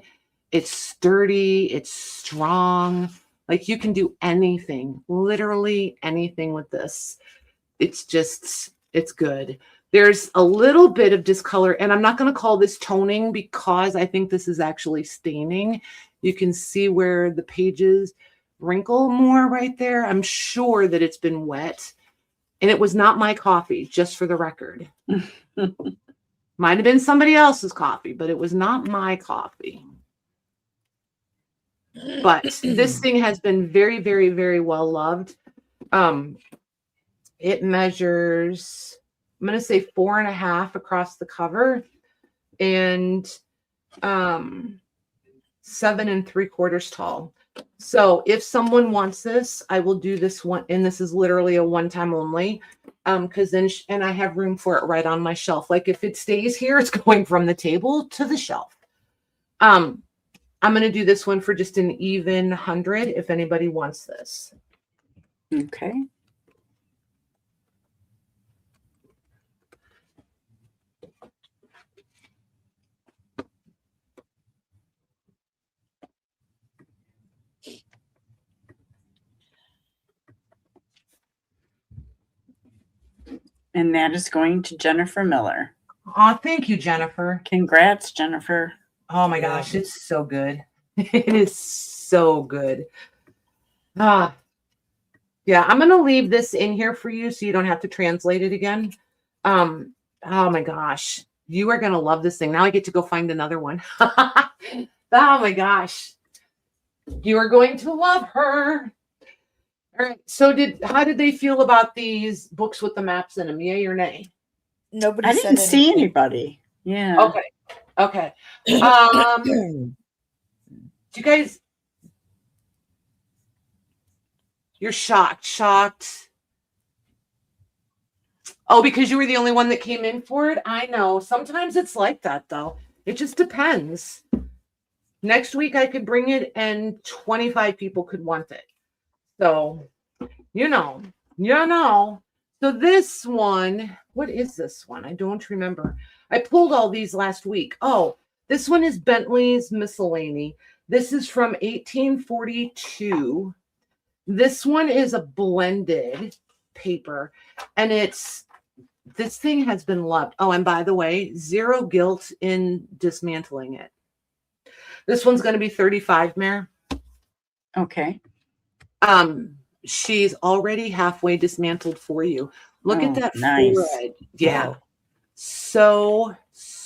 it's sturdy, it's strong. Like you can do anything, literally anything with this. It's good. There's a little bit of discolor, and I'm not going to call this toning because I think this is actually staining. You can see where the pages wrinkle more right there. I'm sure that it's been wet, and it was not my coffee, just for the record. Might have been somebody else's coffee, but it was not my coffee. But this thing has been very, very, very well loved. It measures, I'm going to say 4.5 across the cover and 7 3/4 tall. So if someone wants this, I will do this one, and this is literally a one-time only, because then and I have room for it right on my shelf. Like if it stays here, it's going from the table to the shelf. I'm going to do this one for just an even 100 if anybody wants this. Okay. And that is going to Jennifer Miller. Oh, thank you, Jennifer. Congrats, Jennifer. Oh my gosh, it's so good. It is so good. Yeah, I'm going to leave this in here for you so you don't have to translate it again. Oh my gosh, you are going to love this thing. Now I get to go find another one. Oh my gosh, you are going to love her. All right. So how did they feel about these books with the maps in them? Yay or nay? Nobody I didn't said see anything. anybody. Yeah. Okay. Do you guys? You're shocked. Oh, because you were the only one that came in for it? I know. Sometimes it's like that, though. It just depends. Next week, I could bring it and 25 people could want it. So, you know. So this one, what is this one? I don't remember. I pulled all these last week. Oh, this one is Bentley's Miscellany. This is from 1842. This one is a blended paper, and this thing has been loved. Oh, and by the way, zero guilt in dismantling it. This one's going to be 35, Mare. Okay. She's already halfway dismantled for you. Look at that nice. forehead. Yeah. Wow. So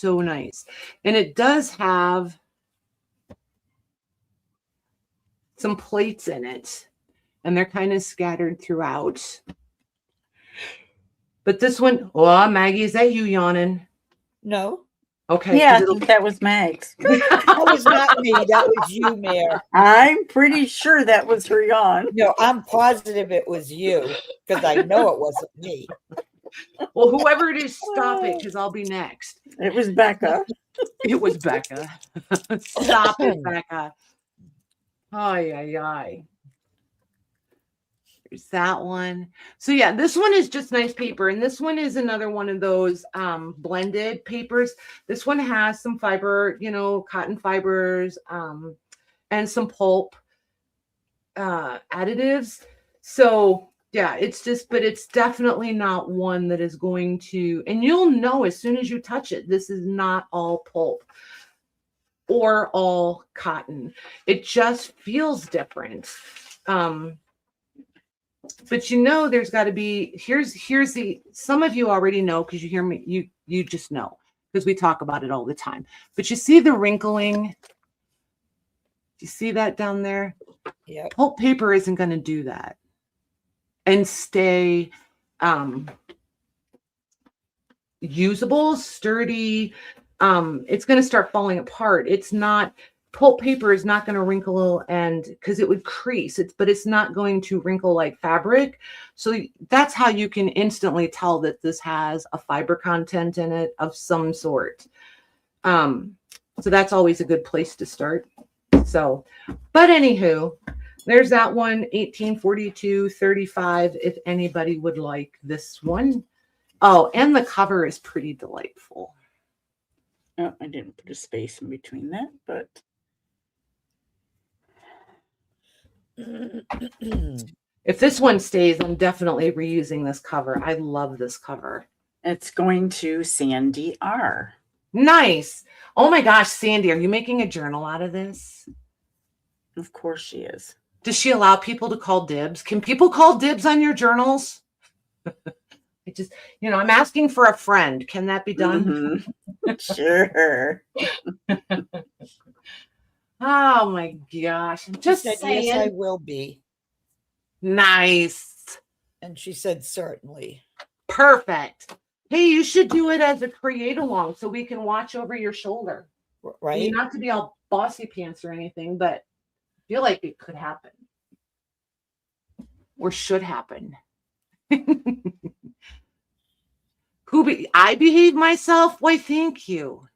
nice. And it does have some plates in it, and they're kind of scattered throughout. But this one, oh, Maggie, is that you yawning? No. Okay. Yeah, I think that was Meg's. That was not me. That was you, Mare. I'm pretty sure that was her yawn. No, I'm positive it was you because I know it wasn't me. Well, whoever it is, stop it, because I'll be next. It was Becca. It was Becca. Stop it, Becca. Ay. There's that one. So yeah, this one is just nice paper. And this one is another one of those blended papers. This one has some fiber, cotton fibers, and some pulp additives. So yeah, but it's definitely not one that is going to, and you'll know as soon as you touch it, this is not all pulp or all cotton. It just feels different. But there's got to be, here's some of you already know because you hear me, you just know because we talk about it all the time. But you see the wrinkling? Do you see that down there? Yeah. Pulp paper isn't going to do that and stay usable, sturdy. It's going to start falling apart. It's not. Pulp paper is not going to wrinkle because it would crease, but it's not going to wrinkle like fabric. So that's how you can instantly tell that this has a fiber content in it of some sort. So that's always a good place to start. So, but anywho, there's that one, 1842, 35, if anybody would like this one. Oh, and the cover is pretty delightful. Oh, I didn't put a space in between that, but... If this one stays, I'm definitely reusing this cover. I love this cover. It's going to Sandy R. Nice. Oh my gosh, Sandy, are you making a journal out of this? Of course she is. Does she allow people to call dibs? Can people call dibs on your journals? I'm asking for a friend. Can that be done? Mm-hmm. Sure. Oh my gosh. I'm just saying. Yes, I will be. Nice. And she said, certainly. Perfect. Hey, you should do it as a create along so we can watch over your shoulder. Right. Not to be all bossy pants or anything, but feel like it could happen or should happen. I behave myself? Why, thank you.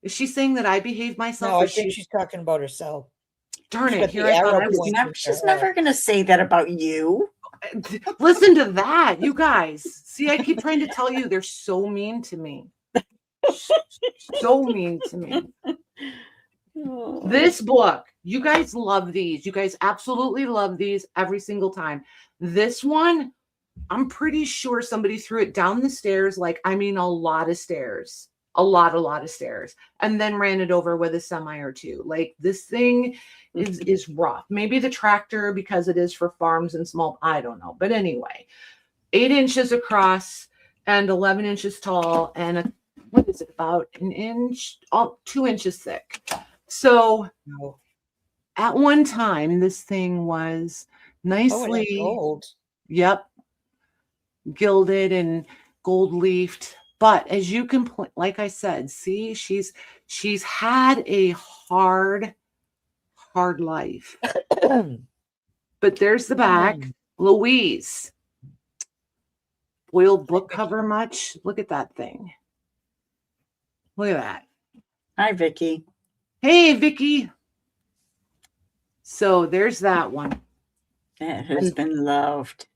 Is she saying that I behave myself? No, or I think she's talking about herself. Darn She's it, got here the I thought arrow I was pointing She's to her. never going to say that about you. Listen to that, you guys. See, I keep trying to tell you, they're so mean to me. So mean to me. This book, you guys love these. You guys absolutely love these every single time. This one, I'm pretty sure somebody threw it down the stairs, like, I mean, a lot of stairs. A lot of stairs, and then ran it over with a semi or two. Like, this thing is rough. Maybe the tractor, because it is for farms and small, I don't know. But anyway, 8 inches across and 11 inches tall, and what is it, about an inch, 2 inches thick. So at one time, this thing was nicely gold. Yep, gilded and gold leafed. But as you can, like I said, see, she's had a hard life. But there's the back. Louise. Foiled book cover much? Look at that thing. Look at that. Hi, Vicky. Hey, Vicky. So there's that one. That has been loved.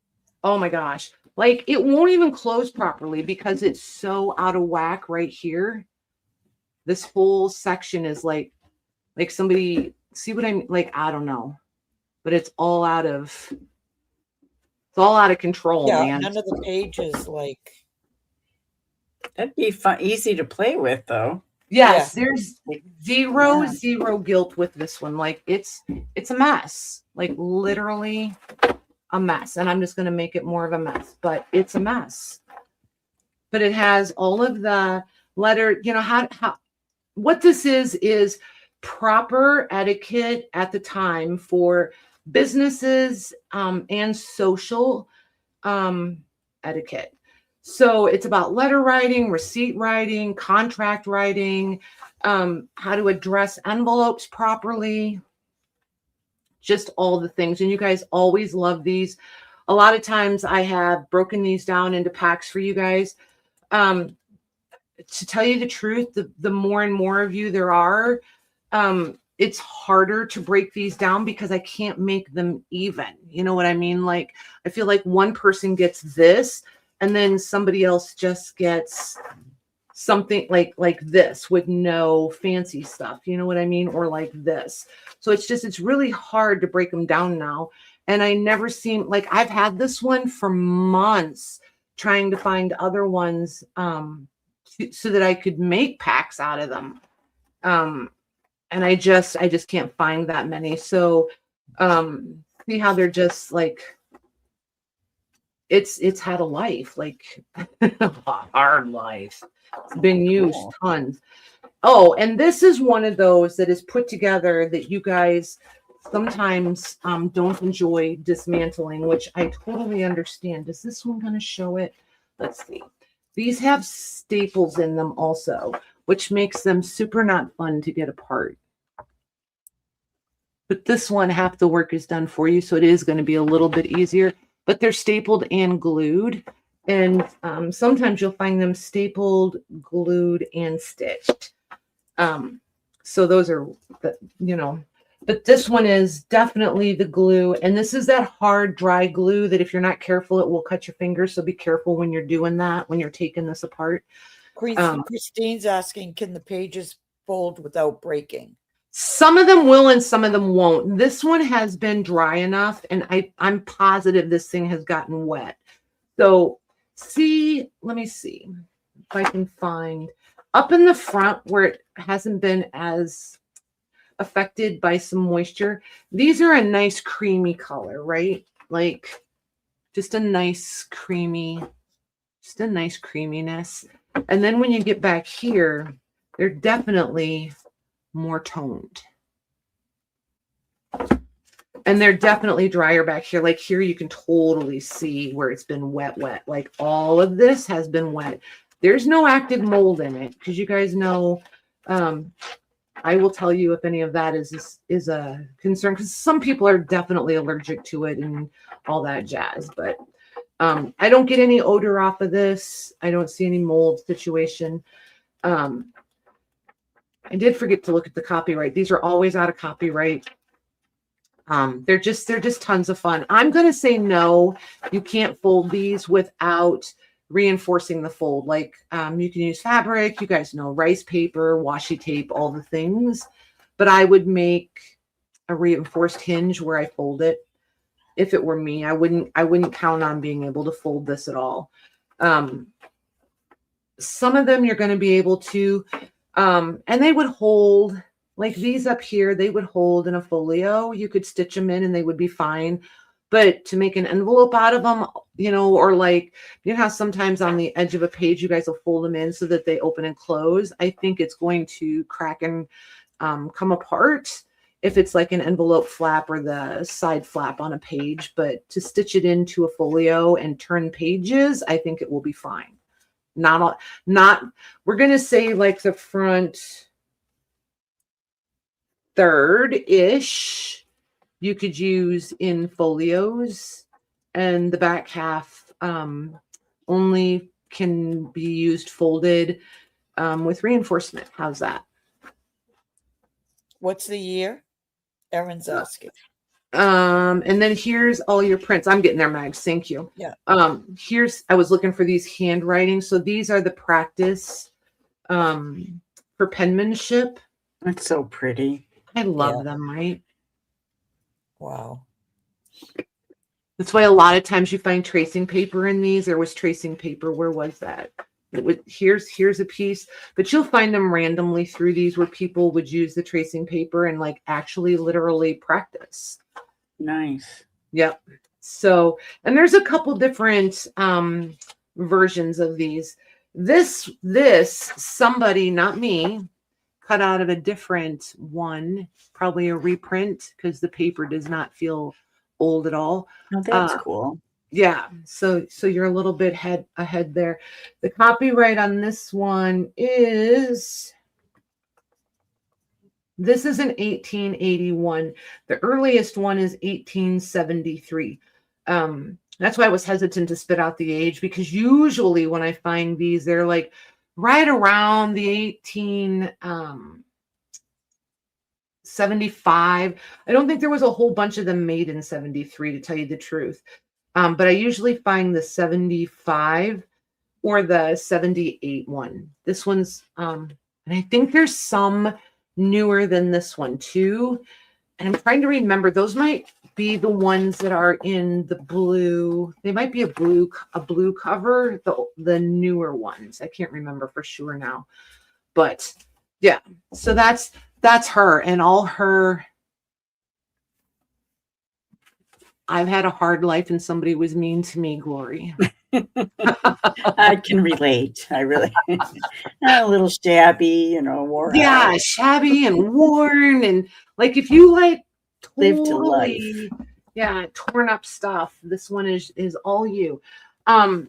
Oh my gosh. Like, it won't even close properly because it's so out of whack right here. This whole section is like somebody, see what I'm like, I don't know. But it's all out of control, man. None of the pages, like, that'd be fun, easy to play with, though. Yes, there's zero guilt with this one. Like, it's a mess. Like, literally a mess. And I'm just going to make it more of a mess, but it's a mess. But it has all of the letter, you know, how what this is proper etiquette at the time for businesses and social etiquette. So it's about letter writing, receipt writing, contract writing, how to address envelopes properly, just all the things. And you guys always love these. A lot of times I have broken these down into packs for you guys. To tell you the truth, the more and more of you there are, it's harder to break these down because I can't make them even. You know what I mean? Like, I feel like one person gets this and then somebody else just gets something like this with no fancy stuff. You know what I mean? Or like this. So it's really hard to break them down now. And I never seem like I've had this one for months trying to find other ones so that I could make packs out of them. And I just can't find that many. So see how they're just like, it's had a life, like a hard life. It's been used tons. Oh, and this is one of those that is put together that you guys sometimes don't enjoy dismantling, which I totally understand. Is this one going to show it? Let's see. These have staples in them also, which makes them super not fun to get apart. But this one, half the work is done for you, so it is going to be a little bit easier. But they're stapled and glued. And sometimes you'll find them stapled, glued, and stitched. So those are, but this one is definitely the glue. And this is that hard, dry glue that if you're not careful, it will cut your fingers. So be careful when you're doing that, when you're taking this apart. Christine's asking, can the pages fold without breaking? Some of them will and some of them won't. This one has been dry enough, and I'm positive this thing has gotten wet. So let me see if I can find up in the front where it hasn't been as affected by some moisture. These are a nice creamy color, right? Like just a nice creaminess. And then when you get back here, they're definitely more toned. And they're definitely drier back here. Like here, you can totally see where it's been wet. Like all of this has been wet. There's no active mold in it because you guys know I'm I will tell you if any of that is a concern, because some people are definitely allergic to it and all that jazz. But I don't get any odor off of this. I don't see any mold situation. I did forget to look at the copyright. These are always out of copyright. They're just tons of fun. I'm gonna say no, you can't fold these without reinforcing the fold. Like you can use fabric, you guys know, rice paper, washi tape, all the things. But I would make a reinforced hinge where I fold it. If it were me, I wouldn't count on being able to fold this at all. Some of them you're going to be able to, and they would hold, like these up here, they would hold in a folio. You could stitch them in and they would be fine. But to make an envelope out of them, you know, or like, you know how sometimes on the edge of a page, you guys will fold them in so that they open and close. I think it's going to crack and come apart if it's like an envelope flap or the side flap on a page. But to stitch it into a folio and turn pages, I think it will be fine. Not, we're going to say like the front third-ish. You could use in folios, and the back half only can be used folded with reinforcement. How's that? What's the year? Erin's asking. And then here's all your prints. I'm getting there, Mags. Thank you. Yeah. I was looking for these handwriting. So these are the practice for penmanship. That's so pretty. I love them, right? Wow. That's why a lot of times you find tracing paper in these. There was tracing paper. Where was that? It would, here's a piece, but you'll find them randomly through these where people would use the tracing paper and like actually literally practice. Nice. Yep. So, and there's a couple different versions of these. This somebody, not me, cut out of a different one, probably a reprint because the paper does not feel old at all. Oh, that's cool. Yeah, so you're a little bit ahead there. The copyright on this one is, this is an 1881. The earliest one is 1873. That's why I was hesitant to spit out the age, because usually when I find these, they're like right around the 1875. I don't think there was a whole bunch of them made in 73, to tell you the truth. But I usually find the 75 or the 78 one. This one's, and I think there's some newer than this one too. And I'm trying to remember, those might be the ones that are in the blue. They might be a blue cover, the newer ones. I can't remember for sure now. But yeah, so that's her, and all her. I've had a hard life and somebody was mean to me, Glory. I can relate. I really, a little shabby, worn out. Shabby and worn, and like if you like Live to life. Torn up stuff, this one is all you. I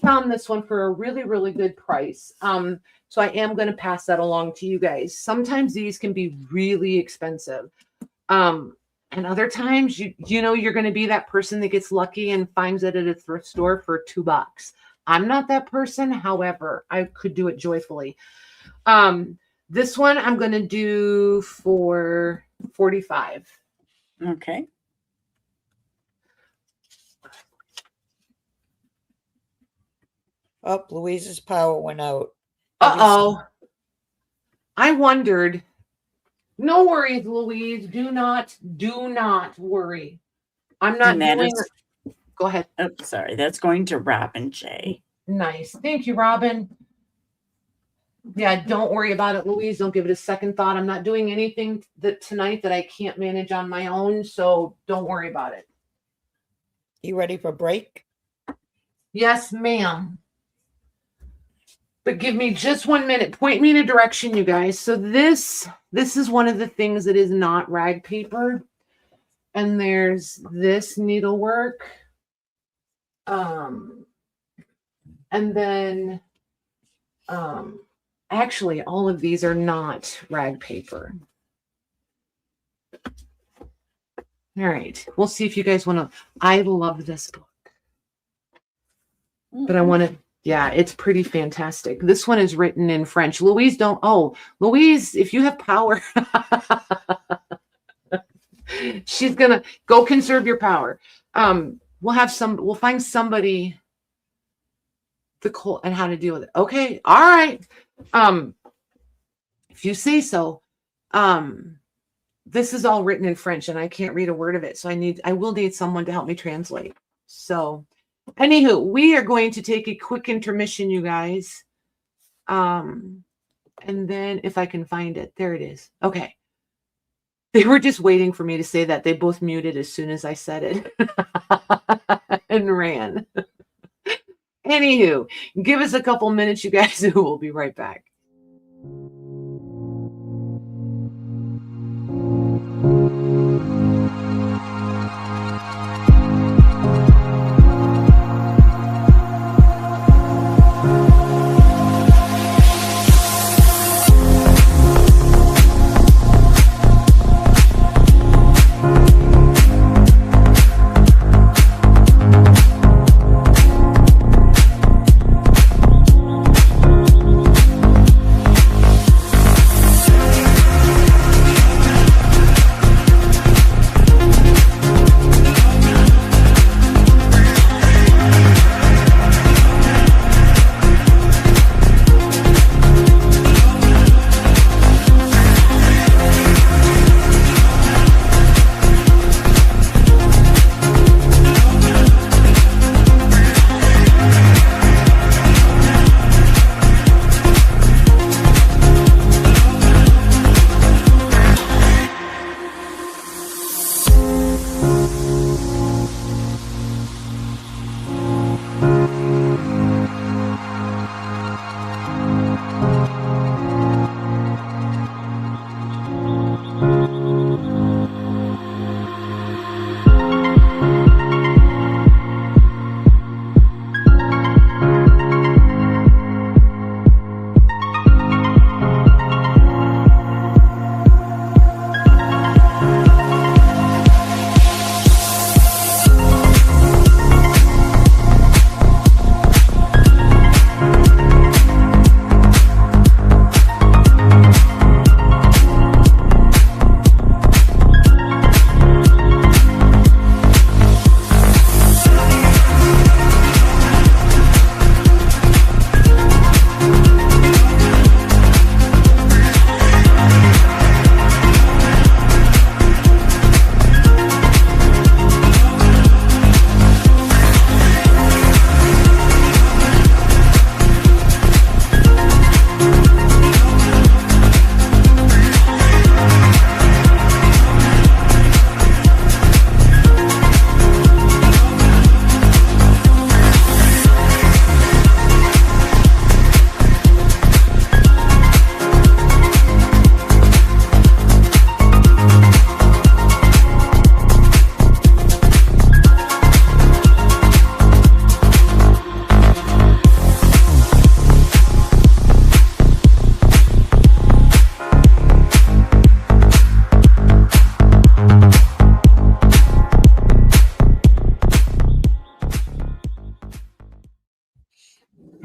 found this one for a really, really good price. So I am going to pass that along to you guys. Sometimes these can be really expensive. And other times, you know, you're going to be that person that gets lucky and finds it at a thrift store for $2. I'm not that person. However, I could do it joyfully. This one I'm going to do for $45. Okay. Oh, Louise's power went out. Uh-oh. I wondered. No worries, Louise. Do not worry. I'm not doing it. Go ahead. Oh, sorry. That's going to Robin J. Nice. Thank you, Robin. Yeah, don't worry about it, Louise. Don't give it a second thought. I'm not doing anything tonight that I can't manage on my own, so don't worry about it. You ready for break? Yes, ma'am. But give me just 1 minute. Point me in a direction, you guys. So this is one of the things that is not rag paper. And there's this needlework. And then Actually, all of these are not rag paper. All right. We'll see if you guys want to. I love this book. But I want to, yeah, it's pretty fantastic. This one is written in French. Louise, Louise, if you have power, she's going to go conserve your power. We'll find somebody and how to deal with it. Okay. All right. If you say so, this is all written in French and I can't read a word of it. So I will need someone to help me translate. So anywho, we are going to take a quick intermission, you guys. And then if I can find it, there it is. Okay. They were just waiting for me to say that. They both muted as soon as I said it and ran. Anywho, give us a couple minutes, you guys, and we'll be right back.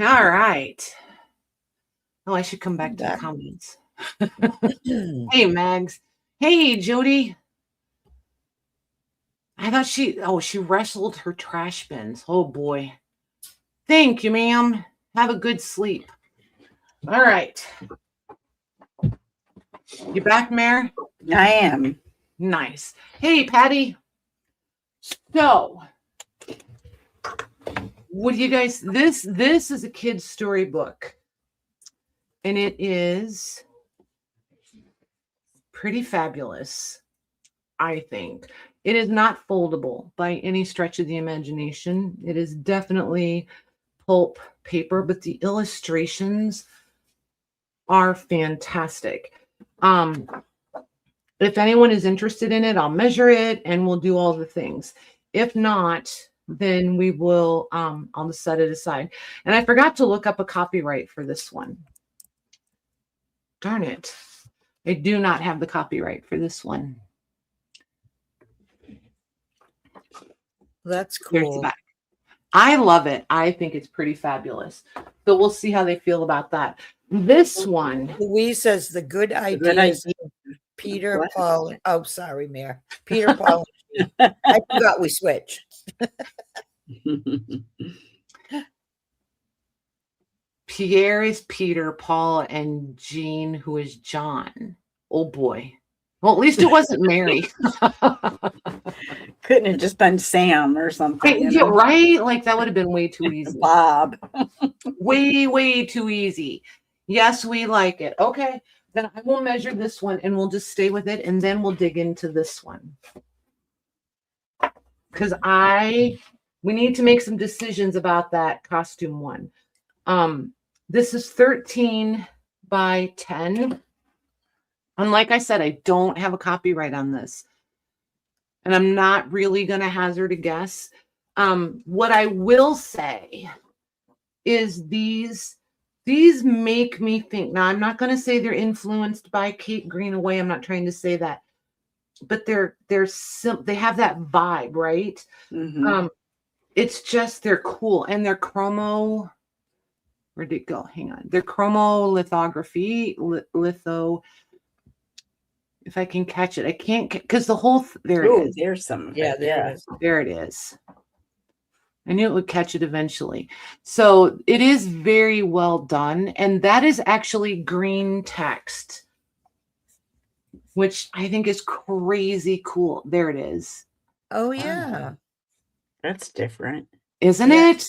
All right. Oh, I should come back to the comments. Hey, Mags. Hey, Jody. I thought she wrestled her trash bins. Oh, boy. Thank you, ma'am. Have a good sleep. All right. You back, Mare? I am. Nice. Hey, Patty. So, would you guys, this is a kid's storybook. And it is pretty fabulous, I think. It is not foldable by any stretch of the imagination. It is definitely pulp paper, but the illustrations are fantastic. If anyone is interested in it, I'll measure it and we'll do all the things. If not, then we will, I'll just set it aside. And I forgot to look up a copyright for this one. darn it. I do not have the copyright for this one. That's Here's the cool. back. I love it. I think it's pretty fabulous. So we'll see how they feel about that. This one. Louise says the good Good ideas. idea. Peter, What? Paul. Oh, sorry, Mayor. Peter, Paul. I forgot we switched. Pierre is Peter, Paul, and Jean, who is John. Oh boy. Well, at least it wasn't Mary. Couldn't have just been Sam or something. You know? Right? Like that would have been way too easy. Bob. Way too easy. Yes, we like it. Okay. Then I will measure this one and we'll just stay with it and then we'll dig into this one. Because we need to make some decisions about that costume one. This is 13 by 10. And like I said, I don't have a copyright on this. And I'm not really going to hazard a guess. What I will say is these make me think. Now, I'm not going to say they're influenced by Kate Greenaway. I'm not trying to say that. But they have that vibe, right? Mm-hmm. It's just they're cool. And they're chromo. Where'd it go? Hang on. They're chromo lithography. Litho. If I can catch it. I can't because the whole there it is. There's some. Yeah, there it is. There it is. I knew it would catch it eventually. So it is very well done. And that is actually green text, which I think is crazy cool. There it is. Oh, yeah. That's different. Isn't Yeah. it?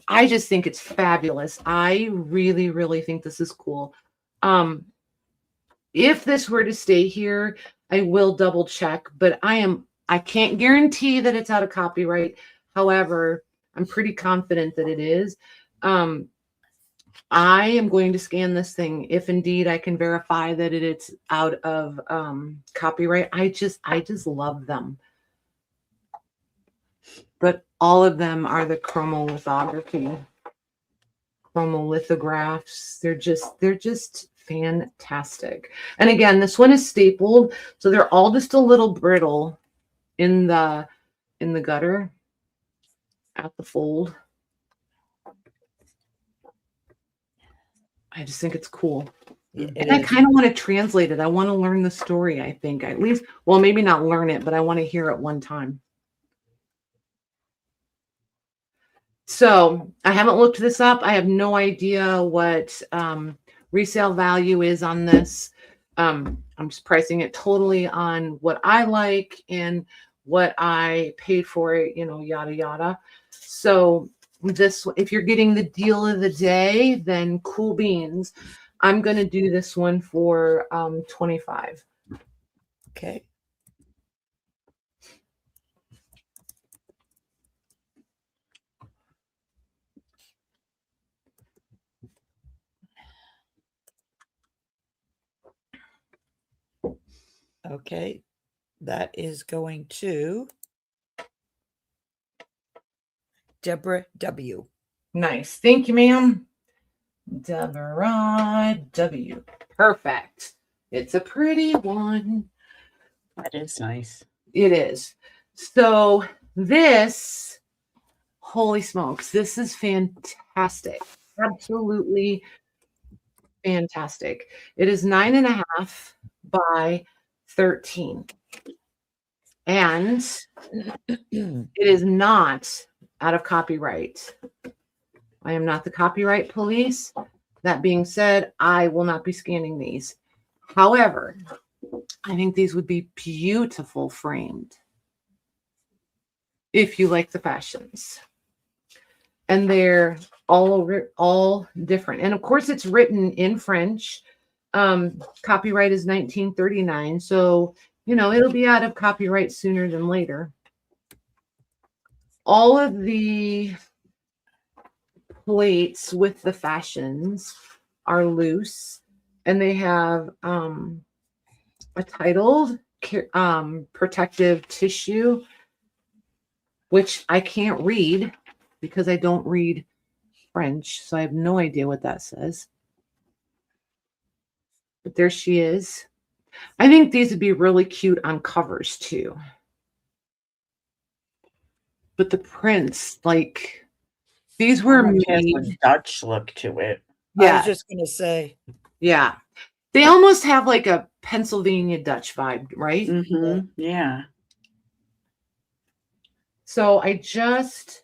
I just think it's fabulous. I really, really think this is cool. If this were to stay here, I will double check, but I can't guarantee that it's out of copyright. However, I'm pretty confident that it is. I am going to scan this thing if indeed I can verify that it's out of copyright. I just love them. But all of them are the chromolithography, chromolithographs. They're just fantastic. And again, this one is stapled, so they're all just a little brittle in the gutter at the fold. I just think it's cool. And I kind of want to translate it. I want to learn the story, I think. At least, well, maybe not learn it, but I want to hear it one time. So I haven't looked this up. I have no idea what resale value is on this. I'm just pricing it totally on what I like and what I paid for it, yada, yada. So this, if you're getting the deal of the day, then cool beans. I'm going to do this one for $25. Okay. Okay. That is going to Deborah W. Nice. Thank you, ma'am. Deborah W. Perfect. It's a pretty one. That is nice. It is. So this, holy smokes, this is fantastic. Absolutely fantastic. It is 9.5 by 13. And it is not out of copyright. I am not the copyright police. That being said, I will not be scanning these. However, I think these would be beautiful framed if you like the fashions. And they're all different. And of course, it's written in French. Copyright is 1939. So, it'll be out of copyright sooner than later. All of the plates with the fashions are loose, and they have a titled protective tissue, which I can't read because I don't read French, so I have no idea what that says. But there she is. I think these would be really cute on covers too. But the prints, like, these were Almost has a made. Dutch look to it. I Yeah, was just going to say, yeah. They almost have like a Pennsylvania Dutch vibe, right? Mm-hmm. Yeah. So I just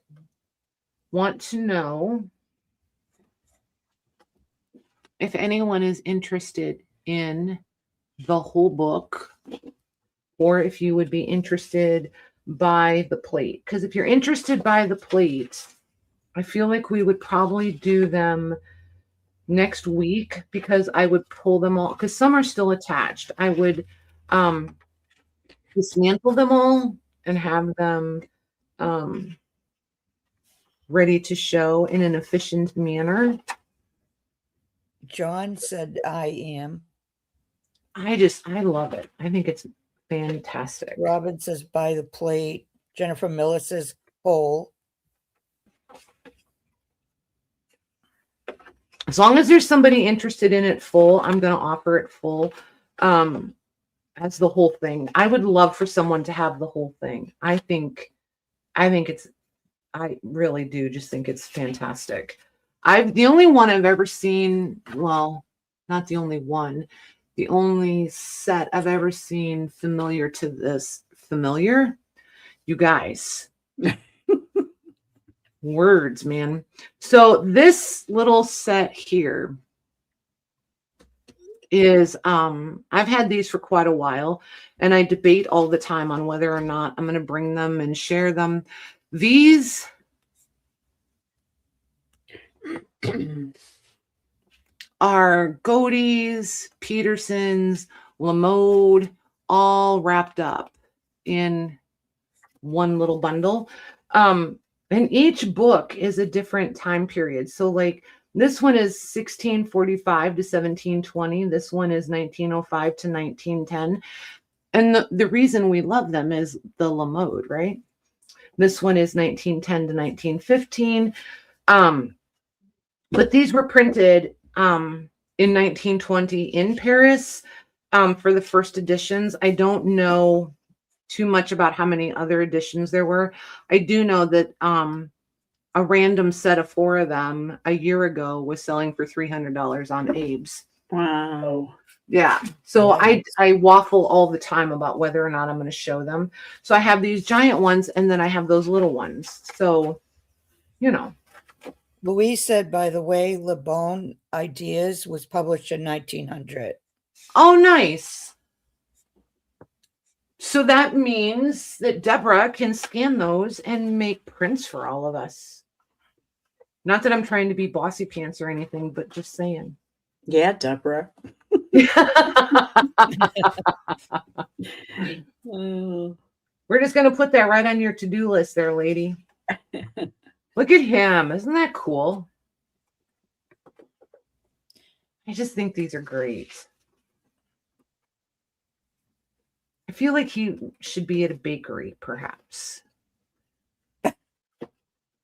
want to know if anyone is interested in the whole book, or if you would be interested by the plate. Because if you're interested by the plate, I feel like we would probably do them next week, because I would pull them all, because some are still attached. I would dismantle them all and have them ready to show in an efficient manner. John said, I am. I love it. I think it's fantastic. Robin says, buy the plate. Jennifer Miller says, whole. As long as there's somebody interested in it full, I'm going to offer it full as the whole thing. I would love for someone to have the whole thing. I really do just think it's fantastic. The only one I've ever seen, well, not the only one, the only set I've ever seen familiar to this, you guys. Words, man. So this little set here is, I've had these for quite a while, and I debate all the time on whether or not I'm going to bring them and share them. These are Godey's, Peterson's, LaMode, all wrapped up in one little bundle. And each book is a different time period. So like this one is 1645 to 1720. This one is 1905 to 1910. And the reason we love them is the LaMode, right? This one is 1910 to 1915. But these were printed in 1920 in Paris for the first editions. I don't know too much about how many other editions there were. I do know that a random set of 4 of them a year ago was selling for $300 on Abe's. Wow. Yeah. So Nice. I waffle all the time about whether or not I'm going to show them. So I have these giant ones, and then I have those little ones. So, you know. Louise said, by the way, Le Bon Ideas was published in 1900. Oh, nice. So that means that Deborah can scan those and make prints for all of us. Not that I'm trying to be bossy pants or anything, but just saying. Yeah, Deborah. We're just going to put that right on your to-do list there, lady. Look at him. Isn't that cool? I just think these are great. I feel like he should be at a bakery, perhaps.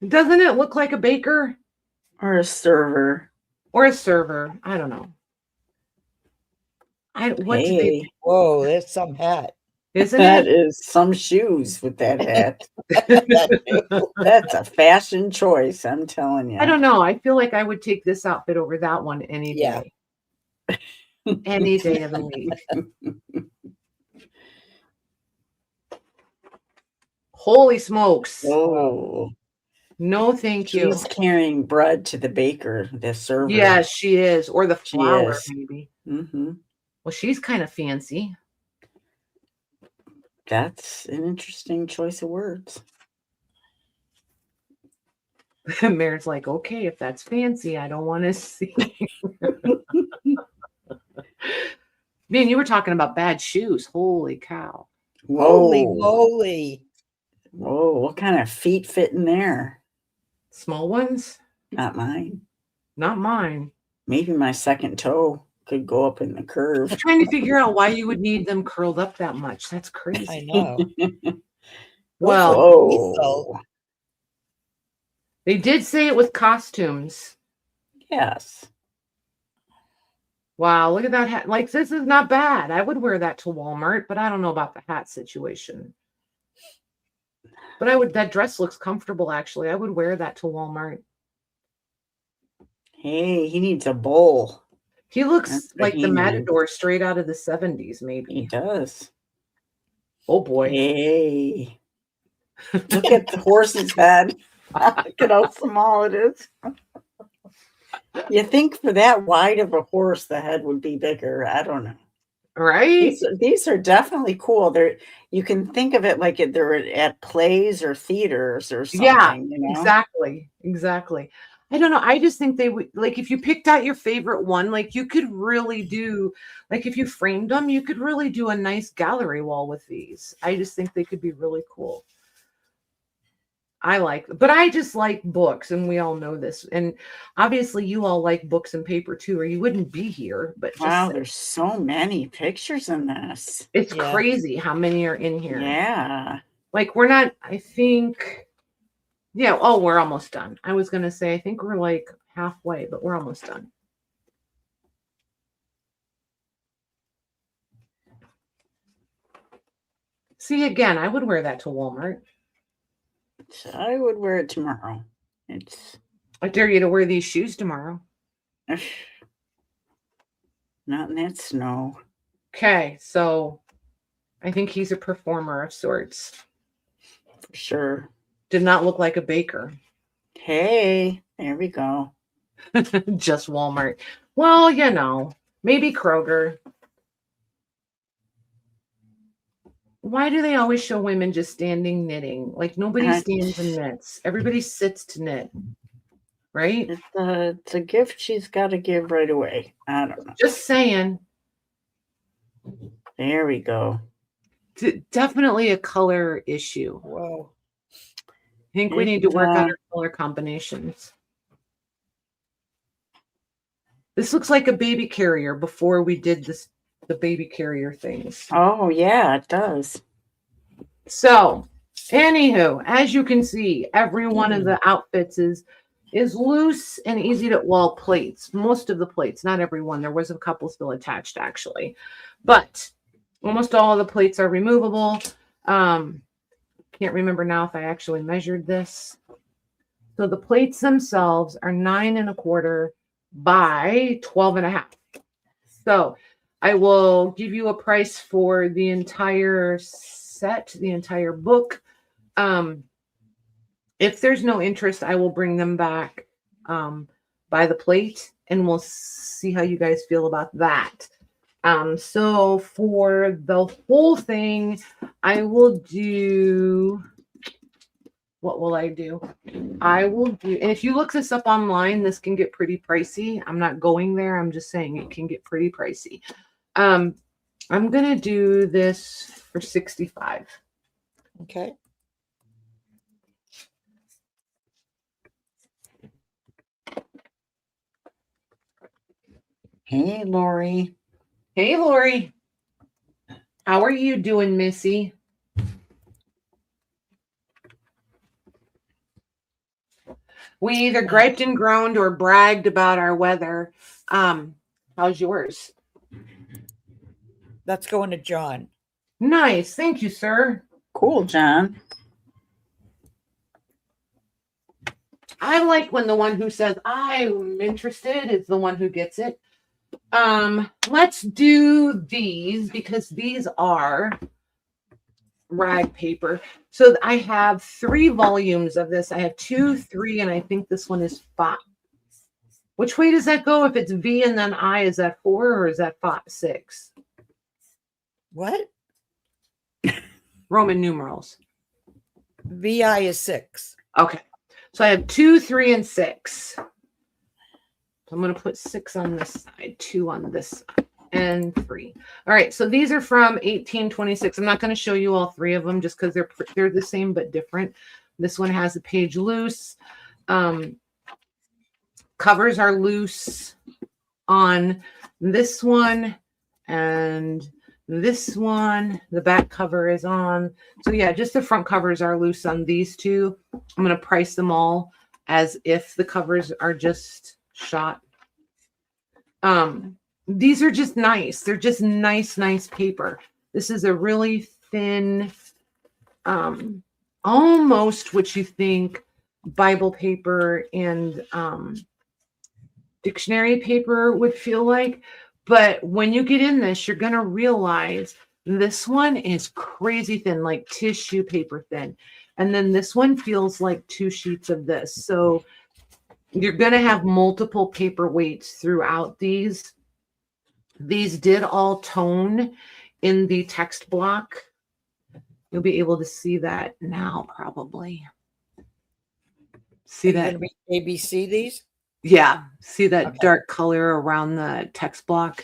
Doesn't it look like a baker? Or a server. Or a server. I don't know. What do they? Whoa, that's some hat. Isn't That it? is some shoes with that hat. That's a fashion choice, I'm telling you. I don't know. I feel like I would take this outfit over that one any Yeah. day. Any day of the week. Holy smokes. Oh, No, thank you. she's carrying bread to the baker, the server. Yes, she is. Or the She flour, is. maybe. Mm-hmm. Well, she's kind of fancy. That's an interesting choice of words. Mary's like, okay, if that's fancy, I don't want to see. Man, you were talking about bad shoes. Holy cow. Holy Whoa. moly. Whoa, what kind of feet fit in there? Small ones? Not mine. Not mine. Maybe my second toe could go up in the curve. I'm trying to figure out why you would need them curled up that much. That's I crazy. know. Well, Whoa. they did say it with costumes. Yes. Wow, look at that hat. Like, this is not bad. I would wear that to Walmart, but I don't know about the hat situation. But that dress looks comfortable, actually. I would wear that to Walmart. Hey, he needs a bowl. He looks That's what like he the needs. Matador straight out of the 70s, He maybe. does. Oh, boy. Hey, look at the horse's head. Look at how small it is. You think for that wide of a horse, the head would be bigger. I don't know. Right? These are definitely cool. You can think of it like they're at plays or theaters or something. Yeah, you know? exactly. I don't know. I just think they would, like, if you picked out your favorite one, like, you could really do, like, if you framed them, you could really do a nice gallery wall with these. I just think they could be really cool. But I just like books, and we all know this. And obviously you all like books and paper too, or you wouldn't be here. But Wow, there's so many pictures in this. It's crazy how many are in here. Yeah. Like, we're not, I think, yeah, oh, we're almost done. I was going to say, I think we're like halfway, but we're almost done. See, again, I would wear that to Walmart. I would wear it tomorrow. I dare you to wear these shoes tomorrow. Not in that snow. Okay, so I think he's a performer of sorts. For sure. Did not look like a baker. Hey, there we go. Just Walmart. Well, you know, maybe Kroger. Why do they always show women just standing knitting? Like, nobody stands and knits. Everybody sits to knit. Right? It's a gift she's got to give right away. I don't know. Just saying. There we go. Definitely a color issue. Whoa. I think we need to work on our color combinations. This looks like a baby carrier before we did the baby carrier things. Oh, yeah, it does. So, anywho, as you can see, every one of the outfits is loose and easy to, well, plates. Most of the plates, not every one. There was a couple still attached, actually. But almost all of the plates are removable. Can't remember now if I actually measured this. So the plates themselves are 9 1/4 by 12 1/2. So I will give you a price for the entire set, the entire book. If there's no interest, I will bring them back by the plate, and we'll see how you guys feel about that. So for the whole thing, I will do, what will I do? I will do, and if you look this up online, this can get pretty pricey. I'm not going there. I'm just saying it can get pretty pricey. I'm going to do this for $65. Okay. Hey, Lori. Hey, Lori. How are you doing, Missy? We either griped and groaned or bragged about our weather. How's yours? That's going to John. Nice. Thank you, sir. Cool, John. I like when the one who says, I'm interested, is the one who gets it. Let's do these because these are rag paper. So I have 3 volumes of this. I have 2, 3, and I think this one is 5. Which way does that go? If it's V and then I, is that 4 or is that 5, 6? What? Roman numerals. VI is 6. Okay. So I have 2, 3, and 6. So I'm going to put 6 on this side, 2 on this side, and 3. All right. So these are from 1826. I'm not going to show you all 3 of them just because they're the same but different. This one has a page loose. Covers are loose on this one and this one. The back cover is on. So yeah, just the front covers are loose on these 2. I'm going to price them all as if the covers are just shot. these are just nice. They're just nice paper. This is a really thin, almost what you think Bible paper and dictionary paper would feel like. But when you get in this, you're going to realize this one is crazy thin, like tissue paper thin. And then this one feels like 2 sheets of this. So you're going to have multiple paper weights throughout these. These did all tone in the text block. You'll be able to see that now, probably. See that? ABC these? Yeah. See that dark color around the text block?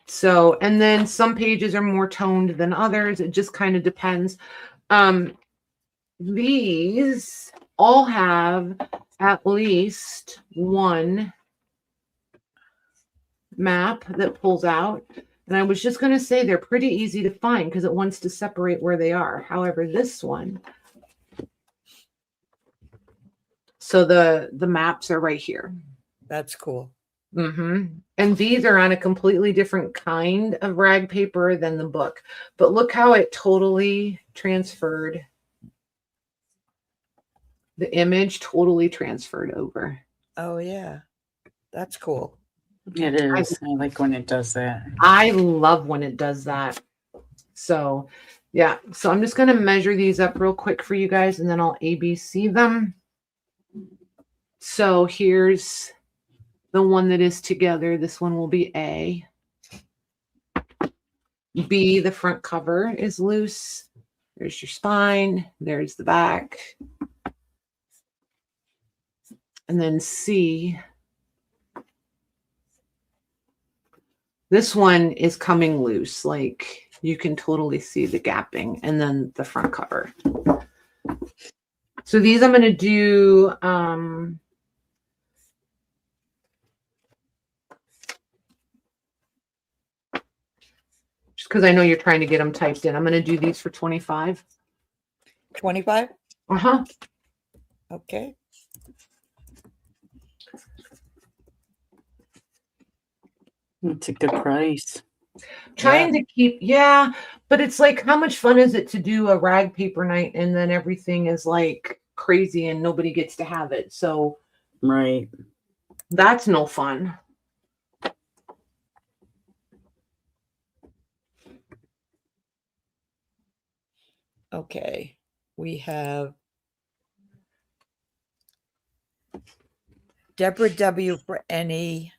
So, and then some pages are more toned than others. It just kind of depends. These all have at least one map that pulls out. And I was just going to say they're pretty easy to find because it wants to separate where they are. However, this one, so the maps are right here. That's cool. And these are on a completely different kind of rag paper than the book. But look how it totally transferred. The image totally transferred over. Oh, yeah. That's cool. It is. I like when it does that. I love when it does that. So, yeah. So I'm just going to measure these up real quick for you guys, and then I'll ABC them. So here's the one that is together. This one will be A. B, the front cover is loose. There's your spine. There's the back. And then C. This one is coming loose. Like you can totally see the gapping. And then the front cover. So these I'm going to do... because I know you're trying to get them typed in. I'm going to do these for 25. 25? Uh-huh. Okay. It's a good price. Trying to keep, yeah, but it's like, how much fun is it to do a rag paper night and then everything is like crazy and nobody gets to have it? So, right. That's no fun. Okay, we have Deborah W. for any.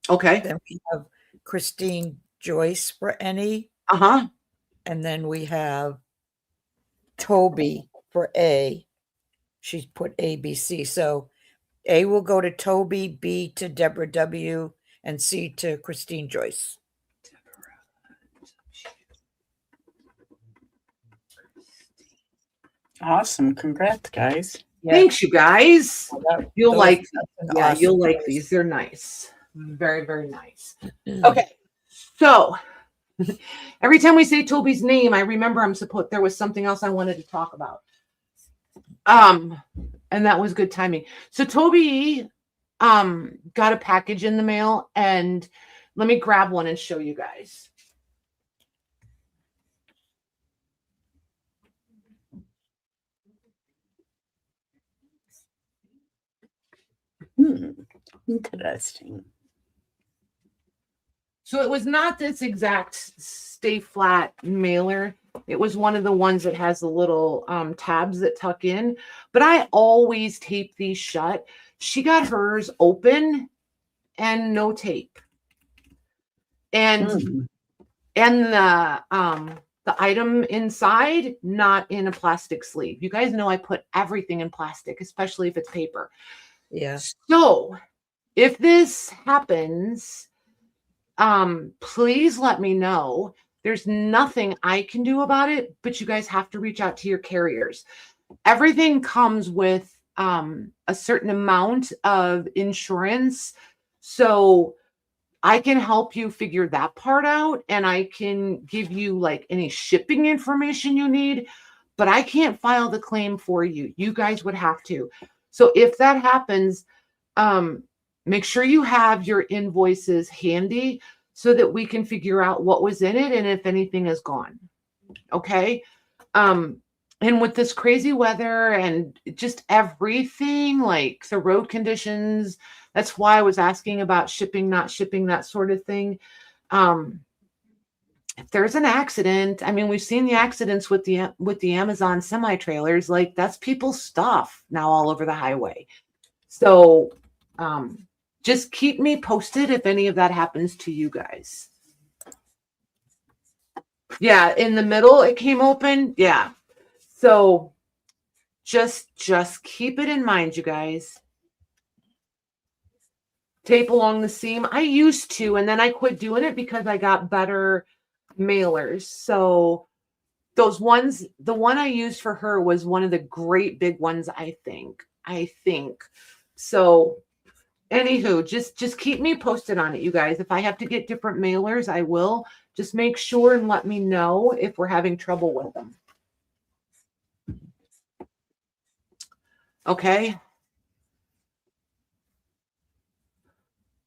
Okay. Then we have Christine Joyce for any. Uh-huh. And then we have Toby for A. She's put ABC. So A will go to Toby, B to Deborah W, and C to Christine Joyce. Awesome. Congrats, guys. Yeah. Thanks, you guys. You'll like, awesome you'll like price. these. They're nice. Very, very nice. Okay. So every time we say Toby's name, I remember there was something else I wanted to talk about. And that was good timing. So Toby got a package in the mail, and let me grab one and show you guys. Interesting. So it was not this exact stay flat mailer. It was one of the ones that has the little tabs that tuck in, but I always tape these shut. She got hers open and no tape. And the item inside, not in a plastic sleeve. You guys know I put everything in plastic, especially if it's paper. Yeah. So if this happens, please let me know. There's nothing I can do about it, but you guys have to reach out to your carriers. Everything comes with a certain amount of insurance. So I can help you figure that part out, and I can give you like any shipping information you need, but I can't file the claim for you. You guys would have to. So if that happens, make sure you have your invoices handy so that we can figure out what was in it and if anything is gone. Okay. And with this crazy weather and just everything, like the road conditions, that's why I was asking about shipping, not shipping, that sort of thing. If there's an accident, I mean, we've seen the accidents with the Amazon semi-trailers, like that's people's stuff now all over the highway. So just keep me posted if any of that happens to you guys. Yeah, in the middle, it came open. Yeah. So just keep it in mind, you guys. Tape along the seam. I used to, and then I quit doing it because I got better mailers. So those ones, the one I used for her was one of the great big ones, I think. So anywho, just keep me posted on it, you guys. If I have to get different mailers, I will. Just make sure and let me know if we're having trouble with them. Okay.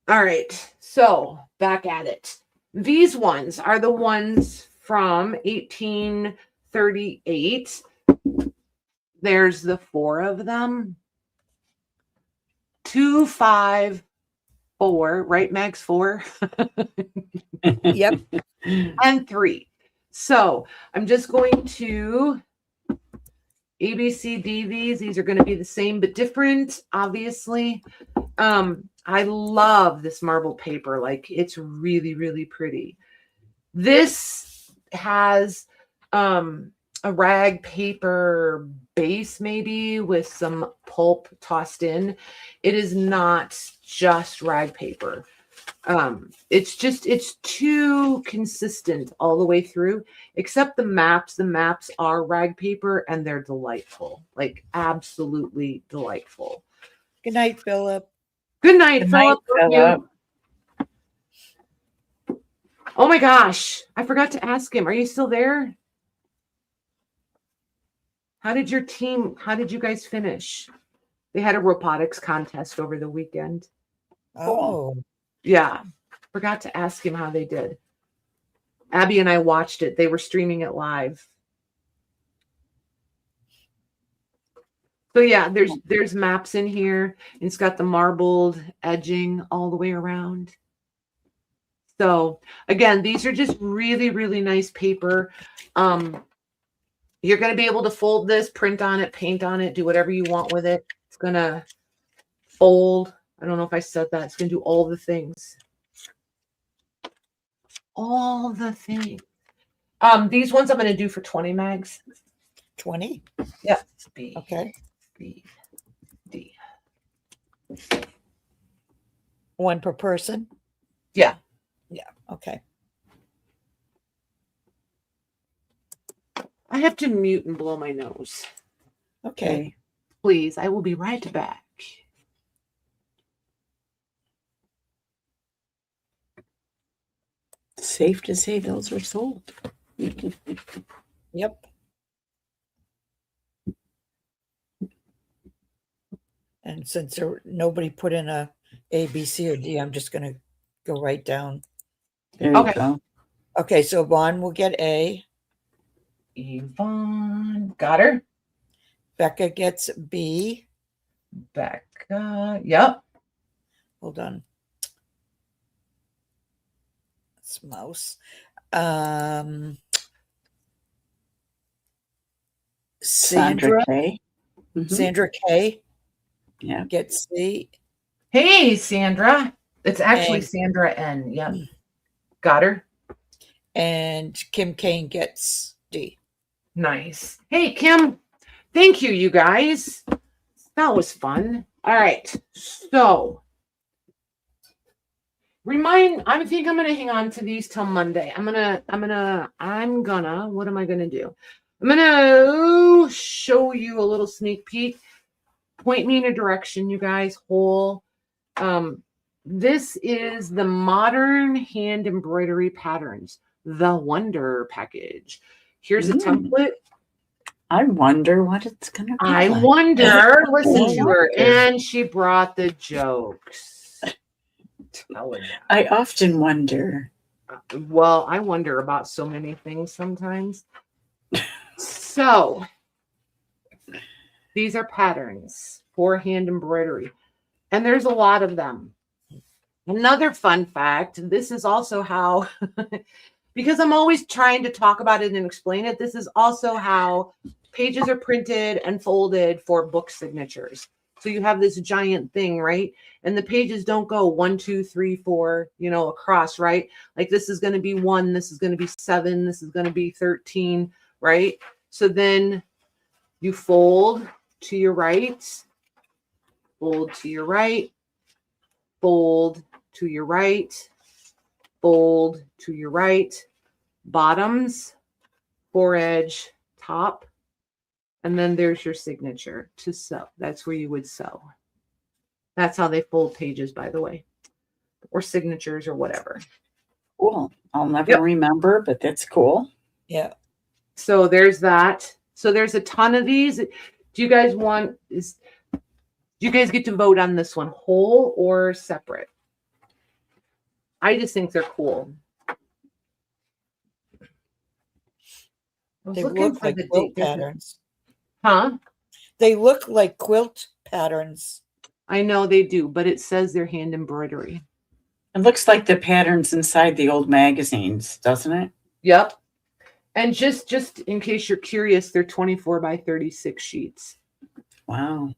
All right. So back at it. These ones are the ones from 1838. There's the 4 of them. 2, 5, 4, right, Max? 4. Yep. And 3. So I'm just going to ABCD these. These are going to be the same but different, obviously. I love this marbled paper. Like, it's really, really pretty. This has a rag paper base, maybe, with some pulp tossed in. It is not just rag paper. It's too consistent all the way through, except the maps. The maps are rag paper and they're delightful, like absolutely delightful. Good night, Philip. Good night, Good night, Philip. Oh my gosh, I forgot to ask him. Are you still there? How did you guys finish? They had a robotics contest over the weekend. Oh. Yeah, forgot to ask him how they did. Abby and I watched it. They were streaming it live. So yeah, there's maps in here. It's got the marbled edging all the way around. So again, these are just really, really nice paper. You're going to be able to fold this, print on it, paint on it, do whatever you want with it. It's going to fold. I don't know if I said that. It's going to do all the things. All the things. These ones I'm going to do for 20 mags. 20? Yeah. B. Okay. B. D. 1 per person? Yeah. Yeah. Okay. I have to mute and blow my nose. Okay. Please, I will be right back. Safe to say those are sold. Yep. And since nobody put in a B, C, or D, I'm just going to go right down. There you Okay. go. Okay, so Vaughn will get A. Yvonne, got her. Becca gets B. Becca, yep. Hold on. It's mouse. Sandra K. Mhm. Sandra K. Yeah. Gets C. Hey, Sandra. It's actually And- Sandra N. Yep. Got her. And Kim Kane gets D. Nice. Hey, Kim. Thank you, you guys. That was fun. All right. So, I think I'm going to hang on to these till Monday. what am I going to do? I'm going to show you a little sneak peek. Point me in a direction, you guys. This is the Modern Hand Embroidery Patterns, the Wonder package. Here's a template. I wonder what it's going to be. I like. wonder. Listen I to her. wonder. And she brought the jokes. telling you. I often wonder. Well, I wonder about so many things sometimes. So these are patterns for hand embroidery, and there's a lot of them. Another fun fact, this is also how, because I'm always trying to talk about it and explain it, this is also how pages are printed and folded for book signatures. So you have this giant thing, right? And the pages don't go 1, 2, 3, 4, across, right? Like this is going to be 1, this is going to be 7, this is going to be 13, right? So then you fold to your right, fold to your right, fold to your right, fold to your right, bottoms, foredge, top, and then there's your signature to sew. That's where you would sew. That's how they fold pages, by the way, or signatures or whatever. Cool. I'll never remember, but that's cool. Yeah. So there's that. So there's a ton of these. Do you guys get to vote on this one, whole or separate? I just think they're cool. They look like quilt patterns. Huh? They look like quilt patterns. I know they do, but it says they're hand embroidery. It looks like the patterns inside the old magazines, doesn't it? Yep. And just in case you're curious, they're 24 by 36 sheets. Wow.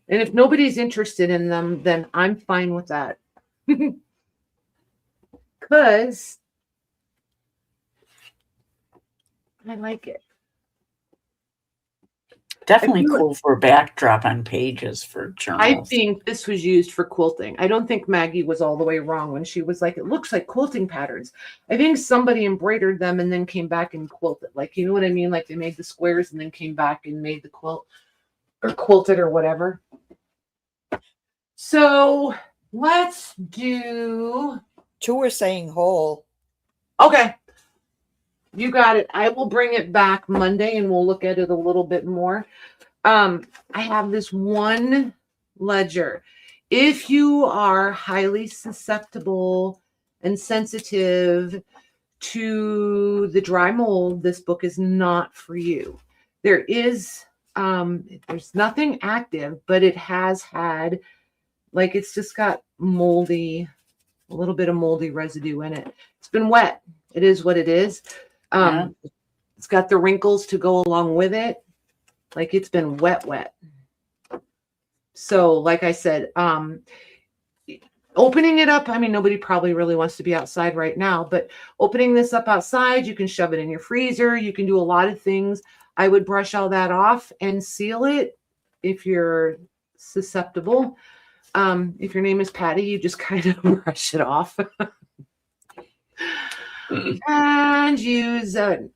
And if nobody's interested in them, then I'm fine with that. Because I like it. Definitely cool for a backdrop on pages for journals. I think this was used for quilting. I don't think Maggie was all the way wrong when she was like, it looks like quilting patterns. I think somebody embroidered them and then came back and quilted. Like, you know what I mean? Like they made the squares and then came back and made the quilt or quilted or whatever. So let's do. 2 are saying whole. Okay. You got it. I will bring it back Monday and we'll look at it a little bit more. I have this one ledger. If you are highly susceptible and sensitive to the dry mold, this book is not for you. There is, there's nothing active, but it has had, like, it's just got moldy, a little bit of moldy residue in it. It's been wet. It is what it is. It's got the wrinkles to go along with it. Like it's been wet. So like I said, opening it up, I mean, nobody probably really wants to be outside right now, but opening this up outside, you can shove it in your freezer. You can do a lot of things. I would brush all that off and seal it if you're susceptible. If your name is Patty, you just kind of brush it off. And use a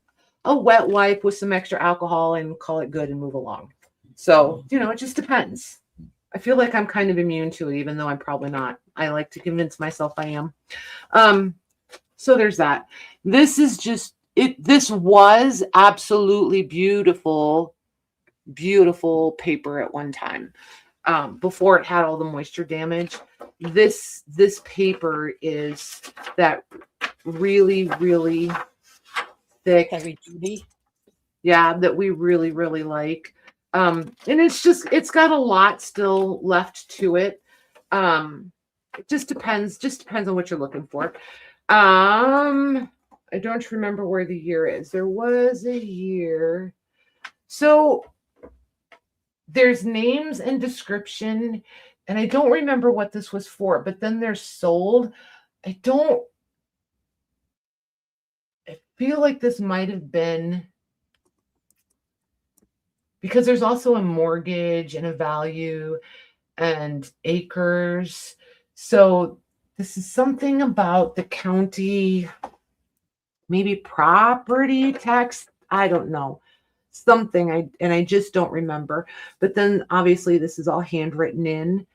wet wipe with some extra alcohol and call it good and move along. So, it just depends. I feel like I'm kind of immune to it, even though I'm probably not. I like to convince myself I am. So there's that. This is just it. This was absolutely beautiful, beautiful paper at one time. Before it had all the moisture damage. This paper is that really, really thick, heavy duty. Yeah, that we really, really like. And it's got a lot still left to it. It just depends on what you're looking for. I don't remember where the year is. There was a year. So there's names and description, and I don't remember what this was for, but then they're sold. I feel like this might have been because there's also a mortgage and a value and acres. So this is something about the county, maybe property tax. I don't know. Something I just don't remember. But then obviously this is all handwritten in.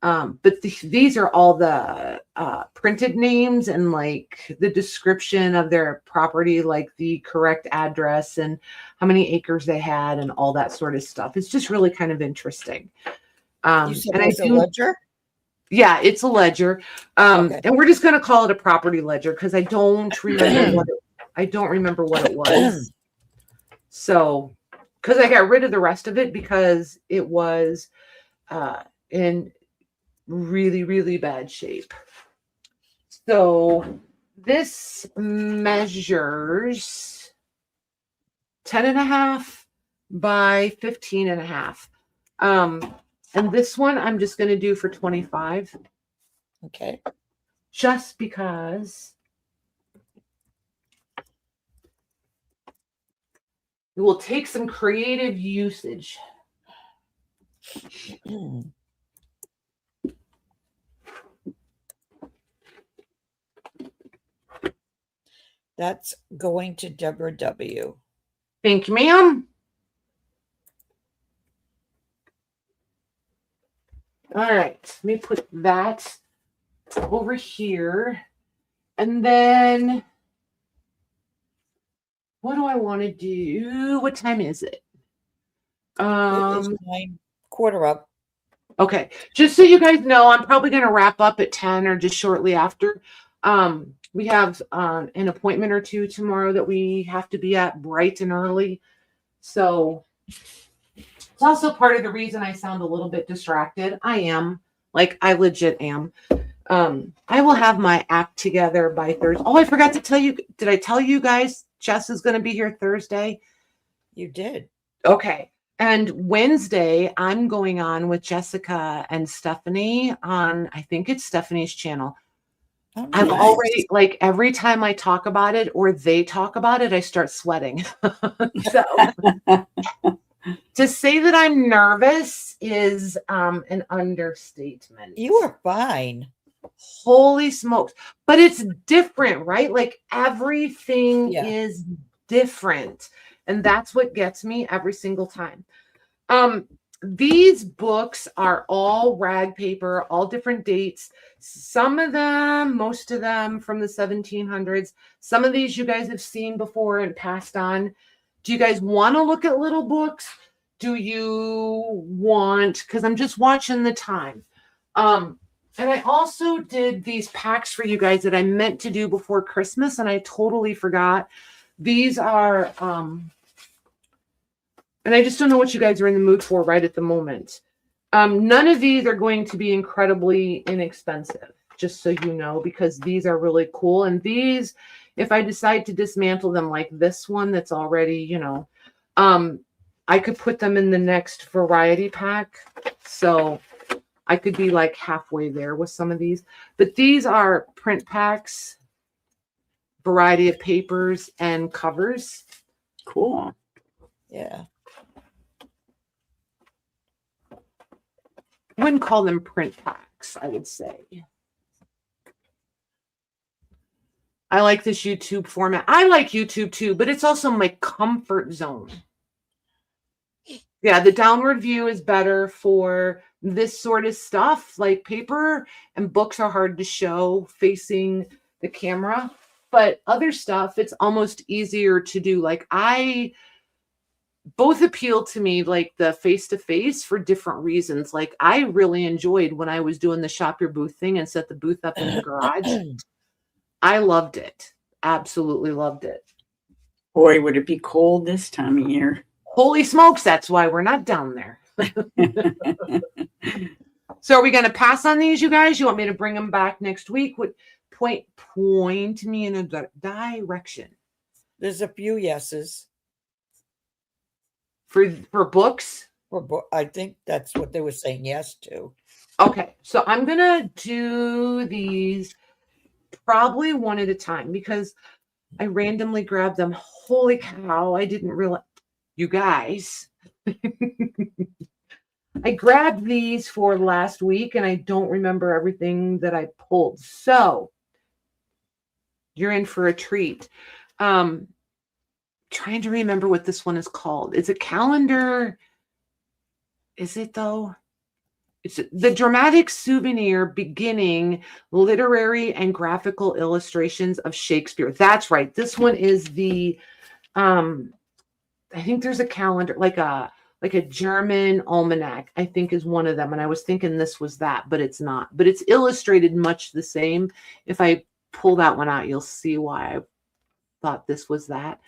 But these are all the printed names and like the description of their property, like the correct address and how many acres they had and all that sort of stuff. It's just really kind of interesting. You said it was a ledger? Yeah, it's a ledger. Okay. And we're just going to call it a property ledger because I don't remember what it was. So, because I got rid of the rest of it because it was in really, really bad shape. So this measures 10.5 by 15.5. And this one I'm just going to do for 25. Okay. Just because it will take some creative usage. That's going to Deborah W. Thank you, ma'am. All right, let me put that over here. And then what do I want to do? What time is it? It is 9:15 up. Okay, just so you guys know, I'm probably going to wrap up at 10 or just shortly after. We have an appointment or two tomorrow that we have to be at bright and early. So it's also part of the reason I sound a little bit distracted. I am. Like, I legit am. I will have my act together by Thursday. Oh, I forgot to tell you. Did I tell you guys Jess is going to be here Thursday? You did. Okay. And Wednesday, I'm going on with Jessica and Stephanie on, I think it's Stephanie's channel. Oh, I'm nice. already, like, every time I talk about it or they talk about it, I start sweating. So to say that I'm nervous is an understatement. You are fine. Holy smokes. But it's different, right? Like, everything is different. And that's what gets me every single time. These books are all rag paper, all different dates. Some of them, most of them from the 1700s. Some of these you guys have seen before and passed on. Do you guys want to look at little books? Do you want, because I'm just watching the time. And I also did these packs for you guys that I meant to do before Christmas, and I totally forgot. These are, and I just don't know what you guys are in the mood for right at the moment. None of these are going to be incredibly inexpensive, just so you know, because these are really cool. And these, if I decide to dismantle them like this one that's already, you know, I could put them in the next variety pack. So I could be like halfway there with some of these. But these are print packs, variety of papers and covers. Cool. Yeah. I wouldn't call them print packs, I would say. I like this YouTube format. I like YouTube too, but it's also my comfort zone. Yeah, the downward view is better for this sort of stuff. Like, paper and books are hard to show facing the camera, but other stuff, it's almost easier to do. Like, both appeal to me, like the face-to-face, for different reasons. Like, I really enjoyed when I was doing the shop your booth thing and set the booth up in the garage. I loved it. Absolutely loved it. Boy, would it be cold this time of year. Holy smokes, that's why we're not down there. So are we going to pass on these, you guys? You want me to bring them back next week? What point me in a direction? There's a few yeses. For books? I think that's what they were saying yes to. Okay, so I'm going to do these probably one at a time because I randomly grabbed them. Holy cow, I didn't realize. You guys, I grabbed these for last week and I don't remember everything that I pulled. So you're in for a treat. Trying to remember what this one is called. It's a calendar. Is it though? It's the Dramatic Souvenir Beginning Literary and Graphical Illustrations of Shakespeare. That's right. This one is the, I think there's a calendar, like a like a German almanac, I think is one of them. And I was thinking this was that, but it's not. But it's illustrated much the same. If I pull that one out, you'll see why I thought this was that.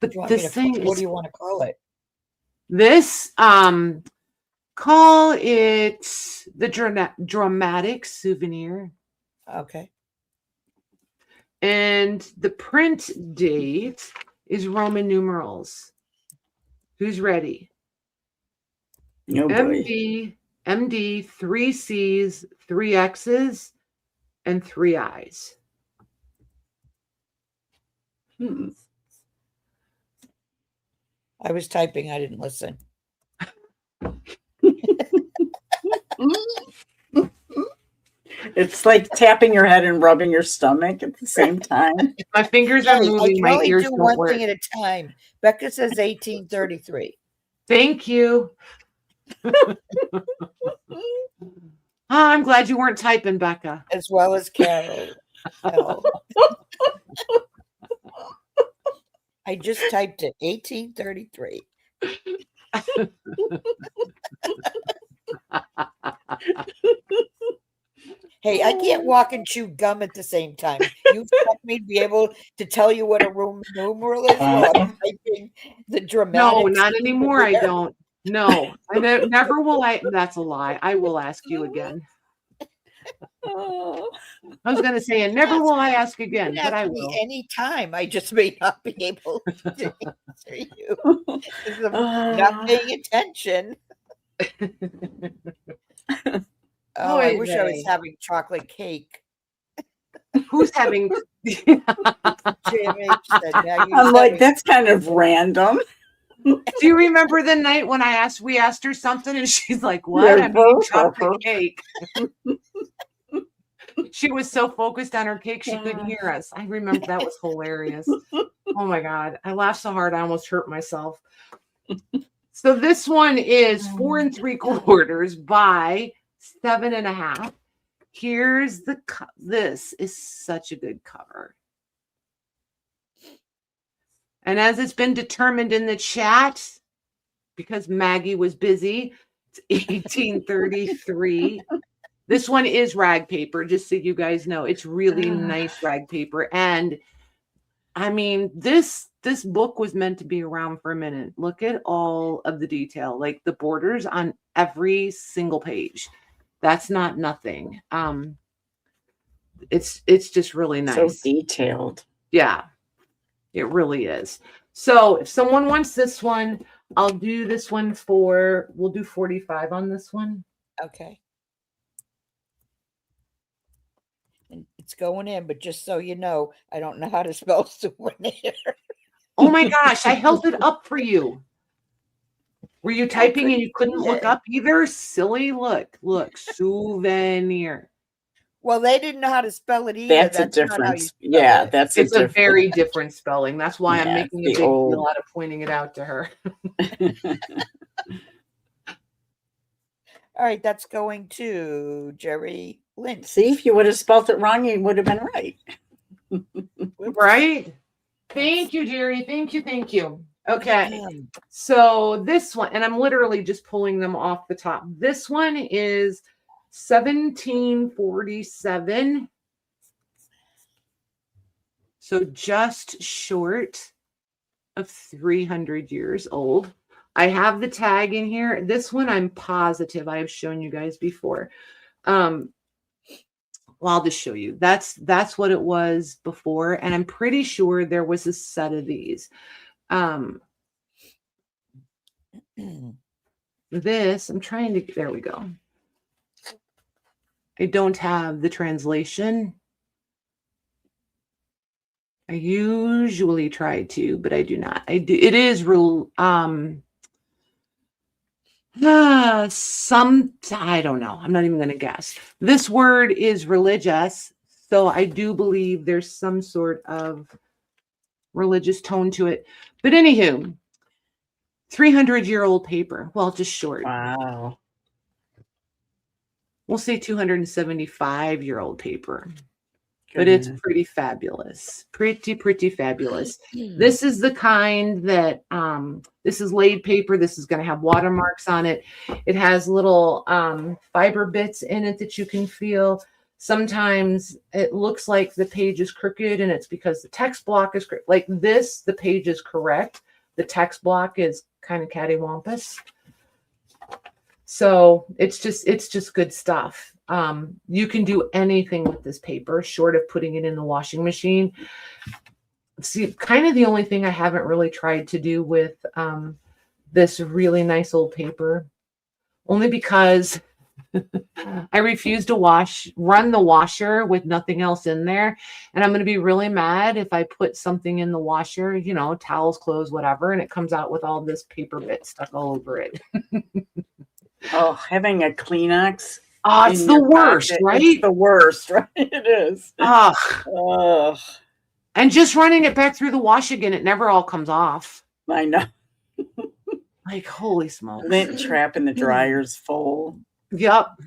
But this thing what is, do you want to call it? this, call it the dramatic souvenir. Okay. And the print date is Roman numerals. Who's ready? Oh boy. MD, 3 C's, 3 X's, and 3 I's. I was typing. I didn't listen. It's like tapping your head and rubbing your stomach at the same time. My fingers are moving. My ears do don't one work. thing at a time. Becca says 1833. Thank you. I'm glad you weren't typing, Becca. As well as Carol. No. I just typed it. 1833. Hey, I can't walk and chew gum at the same time. You expect me to be able to tell you what a Roman numeral is while I'm typing the dramatic? No, not anymore. I don't. No, never will I. That's a lie. I will ask you again. I was going to say, and never will I ask again, but I will. Any time. I just may not be able to answer you because I'm not paying attention. Oh, I wish I was having chocolate cake. Who's having? I'm like, that's kind of random. Do you remember the night when we asked her something and she's like, what? I'm eating chocolate cake. She was so focused on her cake, she couldn't hear us. I remember that was hilarious. Oh my God. I laughed so hard, I almost hurt myself. So this one is 4 3/4 by 7.5. Here's this is such a good cover. And as it's been determined in the chat, because Maggie was busy, it's 1833. This one is rag paper, just so you guys know. It's really nice rag paper. And I mean, this book was meant to be around for a minute. Look at all of the detail, like the borders on every single page. That's not nothing. It's just really nice. So detailed. Yeah, it really is. So if someone wants this one, I'll do this one we'll do 45 on this one. Okay. And it's going in, but just so you know, I don't know how to spell souvenir. Oh my gosh, I held it up for you. Were you typing and you couldn't look up either? Silly. Look, souvenir. Well, they didn't know how to spell it either. That's a difference. Yeah, it's a very different spelling. That's why I'm making a big deal out of pointing it out to her. All right, that's going to Jerry Lynch. See, if you would have spelled it wrong, you would have been right. Right? Thank you, Jerry. Thank you. Okay. So this one, and I'm literally just pulling them off the top. This one is 1747. So just short of 300 years old. I have the tag in here. This one I'm positive I have shown you guys before. Well, I'll just show you. That's what it was before, and I'm pretty sure there was a set of these. This, I'm trying to, there we go. I don't have the translation. I usually try to, but I do not. I do. It is real. I don't know. I'm not even going to guess. This word is religious, so I do believe there's some sort of religious tone to it. But anywho, 300-year-old paper. Well, just short. Wow. We'll say 275-year-old paper. but it's Goodness. pretty fabulous. Pretty fabulous. This is the kind that, this is laid paper. This is going to have watermarks on it. It has little fiber bits in it that you can feel. Sometimes it looks like the page is crooked, and it's because the text block is like this. The page is correct. The text block is kind of cattywampus. So it's just good stuff. You can do anything with this paper short of putting it in the washing machine. See, kind of the only thing I haven't really tried to do with this really nice old paper, only because I refuse to run the washer with nothing else in there. And I'm going to be really mad if I put something in the washer, you know, towels, clothes, whatever, and it comes out with all this paper bit stuck all over it. Oh, having a Kleenex. Oh, it's the worst, right? It's the worst, right? It is. Oh. And just running it back through the wash again, it never all comes off. I know. Like, holy smokes. Lint trap in the dryer's full. Yep.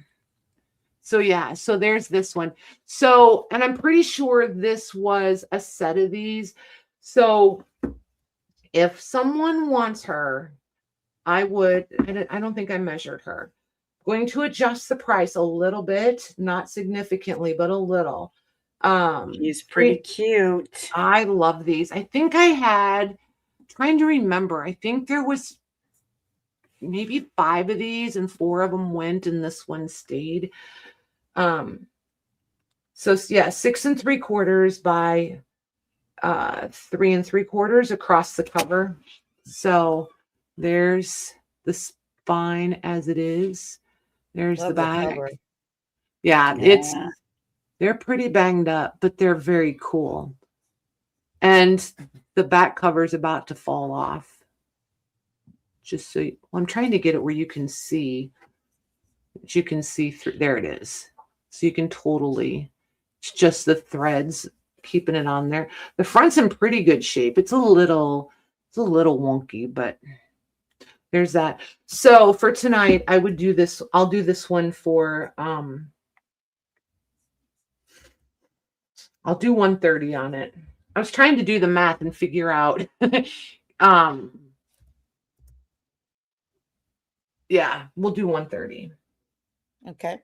So yeah, so there's this one. So, and I'm pretty sure this was a set of these. So if someone wants her, I don't think I measured her. Going to adjust the price a little bit, not significantly, but a little. She's pretty cute. I love these. I think I had, trying to remember, I think there was maybe 5 of these and 4 of them went and this one stayed. So yeah, 6 3/4 by 3 3/4 across the cover. So there's the spine as it is. There's Love the back. cover. Yeah, they're pretty banged up, but they're very cool. And the back cover is about to fall off. Just so I'm trying to get it where you can see. You can see through. There it is. So you can totally. It's just the threads keeping it on there. The front's in pretty good shape. It's a little wonky, but there's that. So for tonight, I would do this. I'll do this one for. I'll do 130 on it. I was trying to do the math and figure out. Yeah, we'll do 130. Okay.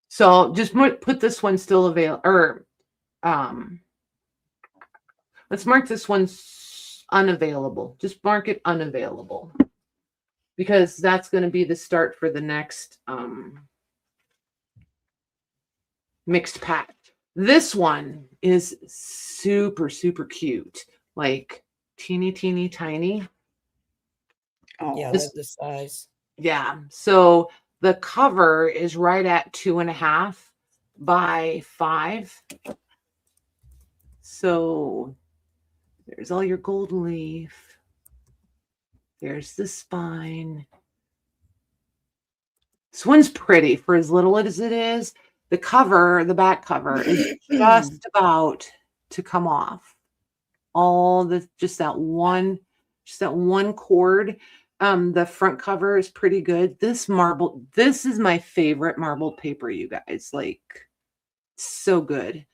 So just put this one still available, or let's mark this one unavailable. Just mark it unavailable, because that's going to be the start for the next mixed pack. This one is super, super cute, like teeny, teeny, tiny. Oh, Yeah, that's the size. Yeah. So the cover is right at 2.5 by 5. So there's all your gold leaf. There's the spine. This one's pretty for as little as it is. The cover, the back cover, is just about to come off. Just that one cord. The front cover is pretty good. This is my favorite marbled paper, you guys. Like, so good.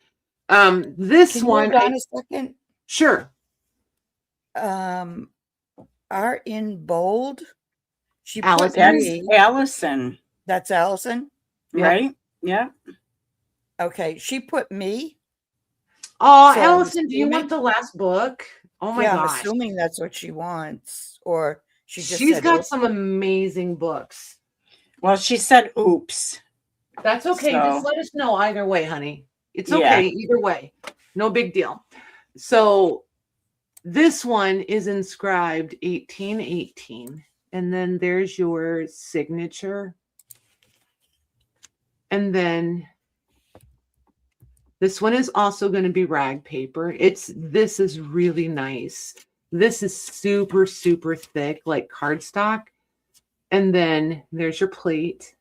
This Can one, you hold on a second? Sure. Are in bold. She Allison. put that's me. Allison, That's Allison. right? Yeah. Okay, she put me. Oh, So Allison, do you assuming- want the last book? Oh my Yeah, I'm gosh. assuming that's what she wants, or she's She's got oops. some amazing books. Well, she said, "Oops." That's okay. So- Just let us know either way, honey. It's Yeah. okay either way. No big deal. So this one is inscribed 1818. And then there's your signature. And then This one is also going to be rag paper. This is really nice. This is super, super thick, like cardstock. And then there's your plate.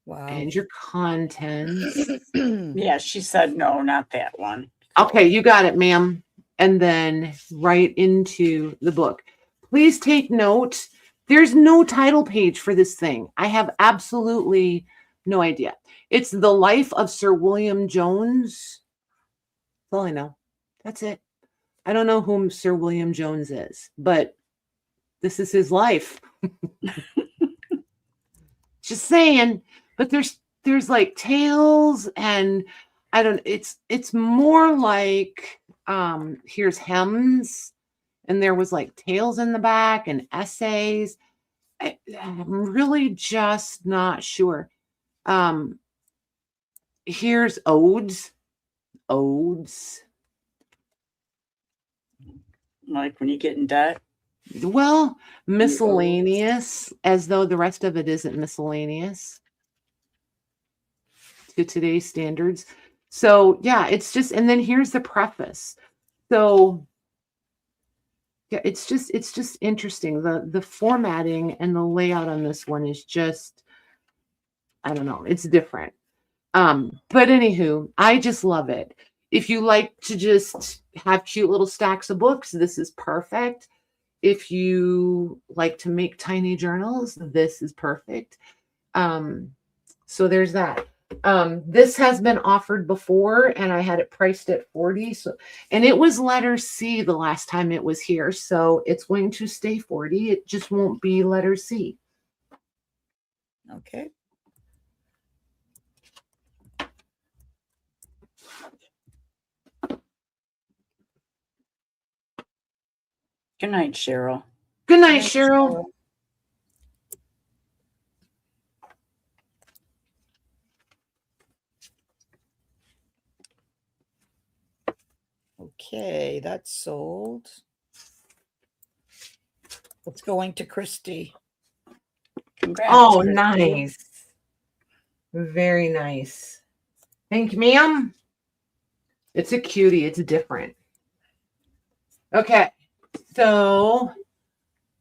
Wow. And your contents. Yeah, she said no, not that one. Okay, you got it, ma'am. And then right into the book. Please take note. There's no title page for this thing. I have absolutely no idea. It's The Life of Sir William Jones. That's all I know. That's it. I don't know whom Sir William Jones is, but this is his life. Just saying. But there's like tales, and I don't. It's more like here's hymns, and there was like tales in the back and essays. I'm really just not sure. Here's odes. Like when you get in debt. Well, miscellaneous, as though the rest of it isn't miscellaneous to today's standards. So yeah, it's just, and then here's the preface. So yeah, it's just interesting. The formatting and the layout on this one is just, I don't know, it's different. But anywho, I just love it. If you like to just have cute little stacks of books, this is perfect. If you like to make tiny journals, this is perfect. So there's that. This has been offered before, and I had it priced at $40. So, and it was letter C the last time it was here. So it's going to stay $40. It just won't be letter C. Okay. Good night, Cheryl. Good night, Cheryl. Okay, that's sold. It's going to Christy. Congrats. Oh, Christy. nice. Very nice. Thank you, ma'am. It's a cutie. It's different. Okay, so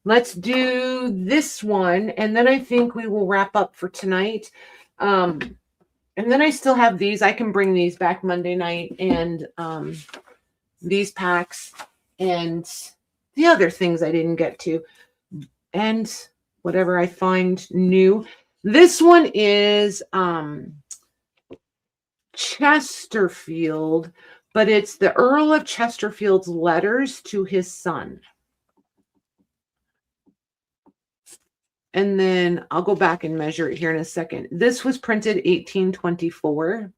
let's do this one, and then I think we will wrap up for tonight. And then I still have these. I can bring these back Monday night, and these packs and the other things I didn't get to, and whatever I find new. This one is Chesterfield, but it's the Earl of Chesterfield's letters to his son. And then I'll go back and measure it here in a second. This was printed 1824.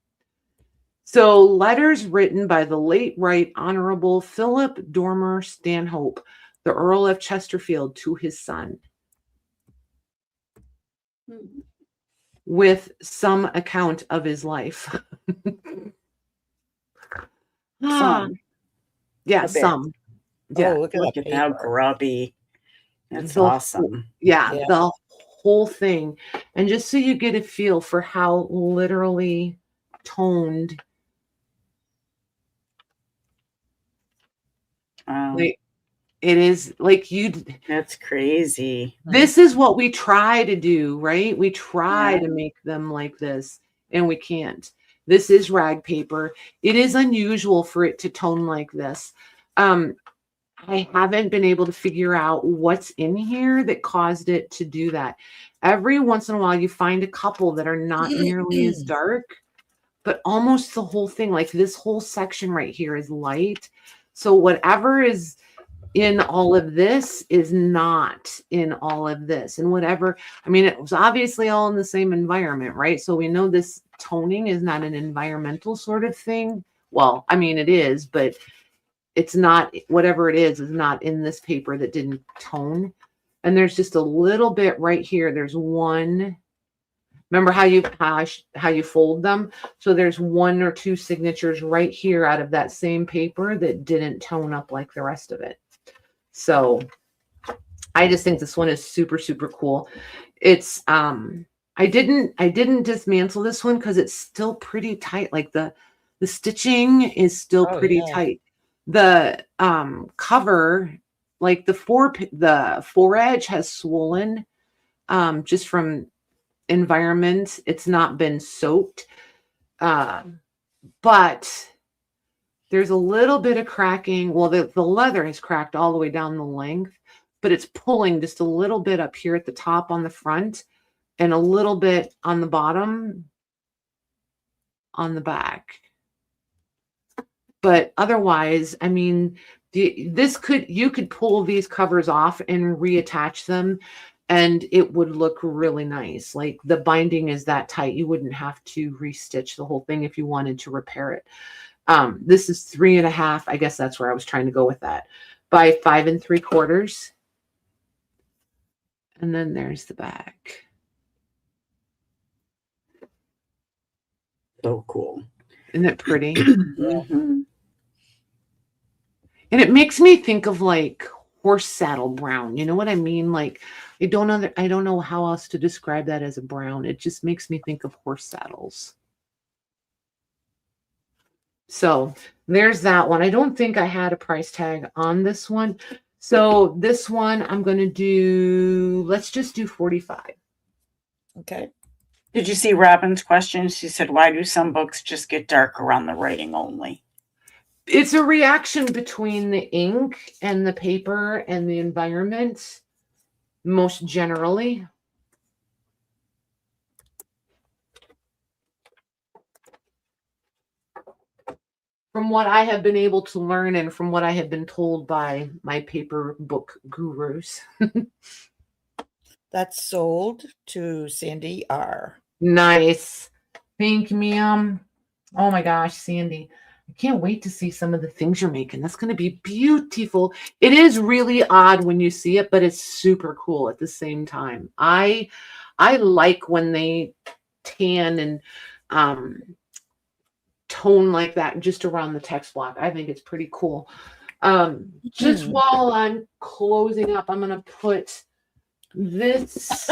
So letters written by the late Right Honorable Philip Dormer Stanhope, the Earl of Chesterfield, to his son, with some account of his life. Some. Yeah, some. Yeah. Oh, look Look at at how that. grubby. That's The- awesome. Yeah, Yeah. the whole thing. And just so you get a feel for how literally toned, like, it is, like, That's crazy. this is what we try to do, right? We try Yeah. to make them like this, and we can't. This is rag paper. It is unusual for it to tone like this. I haven't been able to figure out what's in here that caused it to do that. Every once in a while, you find a couple that are not nearly as dark, but almost the whole thing, like this whole section right here, is light. So whatever is in all of this is not in all of this. And whatever, I mean, it was obviously all in the same environment, right? So we know this toning is not an environmental sort of thing. Well, I mean, it is, but it's not, whatever it is not in this paper that didn't tone. And there's just a little bit right here. There's one. Remember how you fold them? So there's one or two signatures right here out of that same paper that didn't tone up like the rest of it. So I just think this one is super, super cool. It's I didn't dismantle this one because it's still pretty tight. Like the stitching is still Oh, pretty yeah. tight. The cover, like the fore edge has swollen just from environment. It's not been soaked. But there's a little bit of cracking. Well, the leather has cracked all the way down the length, but it's pulling just a little bit up here at the top on the front and a little bit on the bottom on the back. But otherwise, I mean, you could pull these covers off and reattach them and it would look really nice. Like the binding is that tight. You wouldn't have to restitch the whole thing if you wanted to repair it. This is 3.5. I guess that's where I was trying to go with that, by 5 3/4. And then there's the back. So cool. Isn't it pretty? Mm-hmm. And it makes me think of like horse saddle brown. You know what I mean? Like I don't know how else to describe that as a brown. It just makes me think of horse saddles. So there's that one. I don't think I had a price tag on this one. So this one I'm going to do, let's just do 45. Okay. Did you see Robin's question? She said, why do some books just get dark around the writing only? It's a reaction between the ink and the paper and the environment, most generally. From what I have been able to learn and from what I have been told by my paper book gurus. That's sold to Sandy R. Nice. Thank you, ma'am. Oh my gosh, Sandy. I can't wait to see some of the things you're making. That's going to be beautiful. It is really odd when you see it, but it's super cool at the same time. I like when they tan and tone like that just around the text block. I think it's pretty cool. Just while I'm closing up, I'm going to put this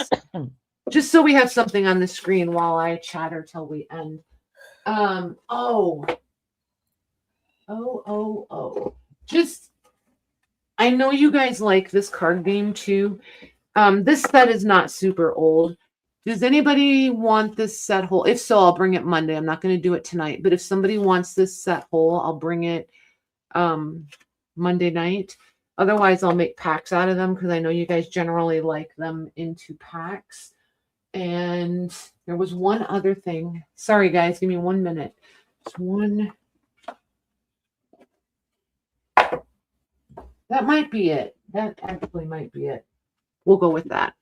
just so we have something on the screen while I chatter till we end. Just, I know you guys like this card game too. This set is not super old. Does anybody want this set whole? If so, I'll bring it Monday. I'm not going to do it tonight, but if somebody wants this set whole, I'll bring it Monday night. Otherwise, I'll make packs out of them because I know you guys generally like them into packs. And there was one other thing. Sorry, guys. Give me 1 minute. Just one. That might be it. That actually might be it. We'll go with that.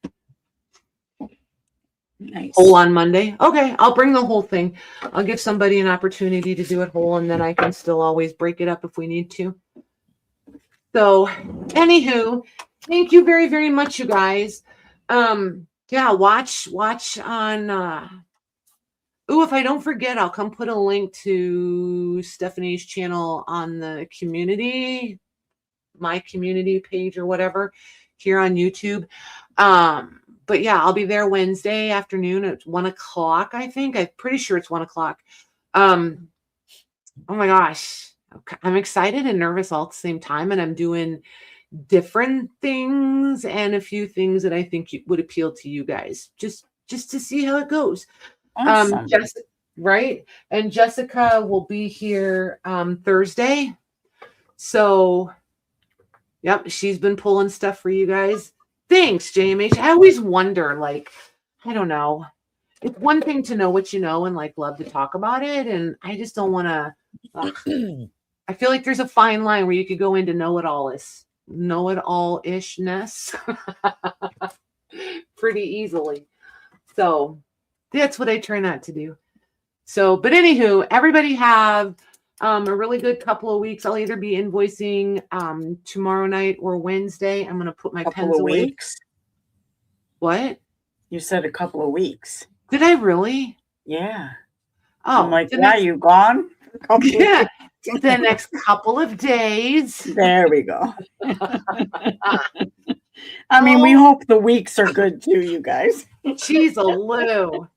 Nice. Whole on Monday. Okay, I'll bring the whole thing. I'll give somebody an opportunity to do it whole, and then I can still always break it up if we need to. So, anywho, thank you very, very much, you guys. Yeah, watch on. If I don't forget, I'll come put a link to Stephanie's channel on the community, my community page or whatever, here on YouTube. But yeah, I'll be there Wednesday afternoon at 1 o'clock, I think. I'm pretty sure it's 1 o'clock. Oh my gosh. I'm excited and nervous all at the same time. And I'm doing different things and a few things that I think would appeal to you guys. Just to see how it goes. Awesome. Jessica, right? And Jessica will be here Thursday. So, yep, she's been pulling stuff for you guys. Thanks, JMH. I always wonder, like, I don't know. It's one thing to know what you know and like love to talk about it. And I just don't want to. I feel like there's a fine line where you could go into know-it-all-ishness pretty easily. So that's what I try not to do. So, but anywho, everybody have a really good couple of weeks. I'll either be invoicing tomorrow night or Wednesday. I'm going to put my pens away. Weeks? What? You said a couple of weeks. Did I really? Yeah. Oh, I'm like, why are you gone? Yeah. The next couple of days. There we go. I mean, we Oh. hope the weeks are good too, you guys. Jeez, a Lou.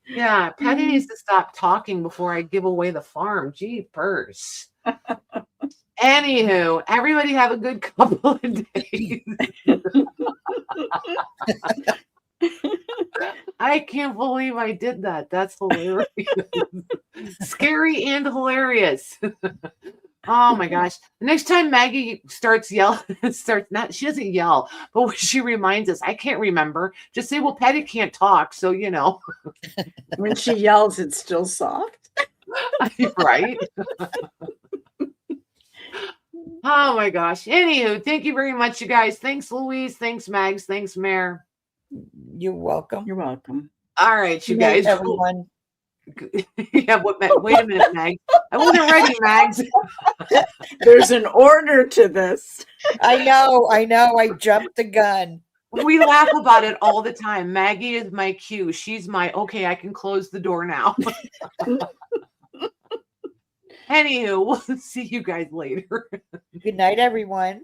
Yeah, Patty needs to stop talking before I give away the farm. Jeepers. Anywho, everybody have a good couple of days. I can't believe I did that. That's hilarious. Scary and hilarious. Oh my gosh. The next time Maggie starts yelling, she doesn't yell, but when she reminds us, I can't remember. Just say, well, Patty can't talk. So, you know. When she yells, it's still soft. Right? Oh my gosh. Anywho, thank you very much, you guys. Thanks, Louise. Thanks, Mags. Thanks, Mare. You're welcome. You're welcome. All right, you Good night, guys. everyone. Yeah, wait a minute, Mags. I wasn't ready, Mags. There's an order to this. I know. I jumped the gun. We laugh about it all the time. Maggie is my cue. She's my, okay, I can close the door now. Anywho, we'll see you guys later. Good night, everyone.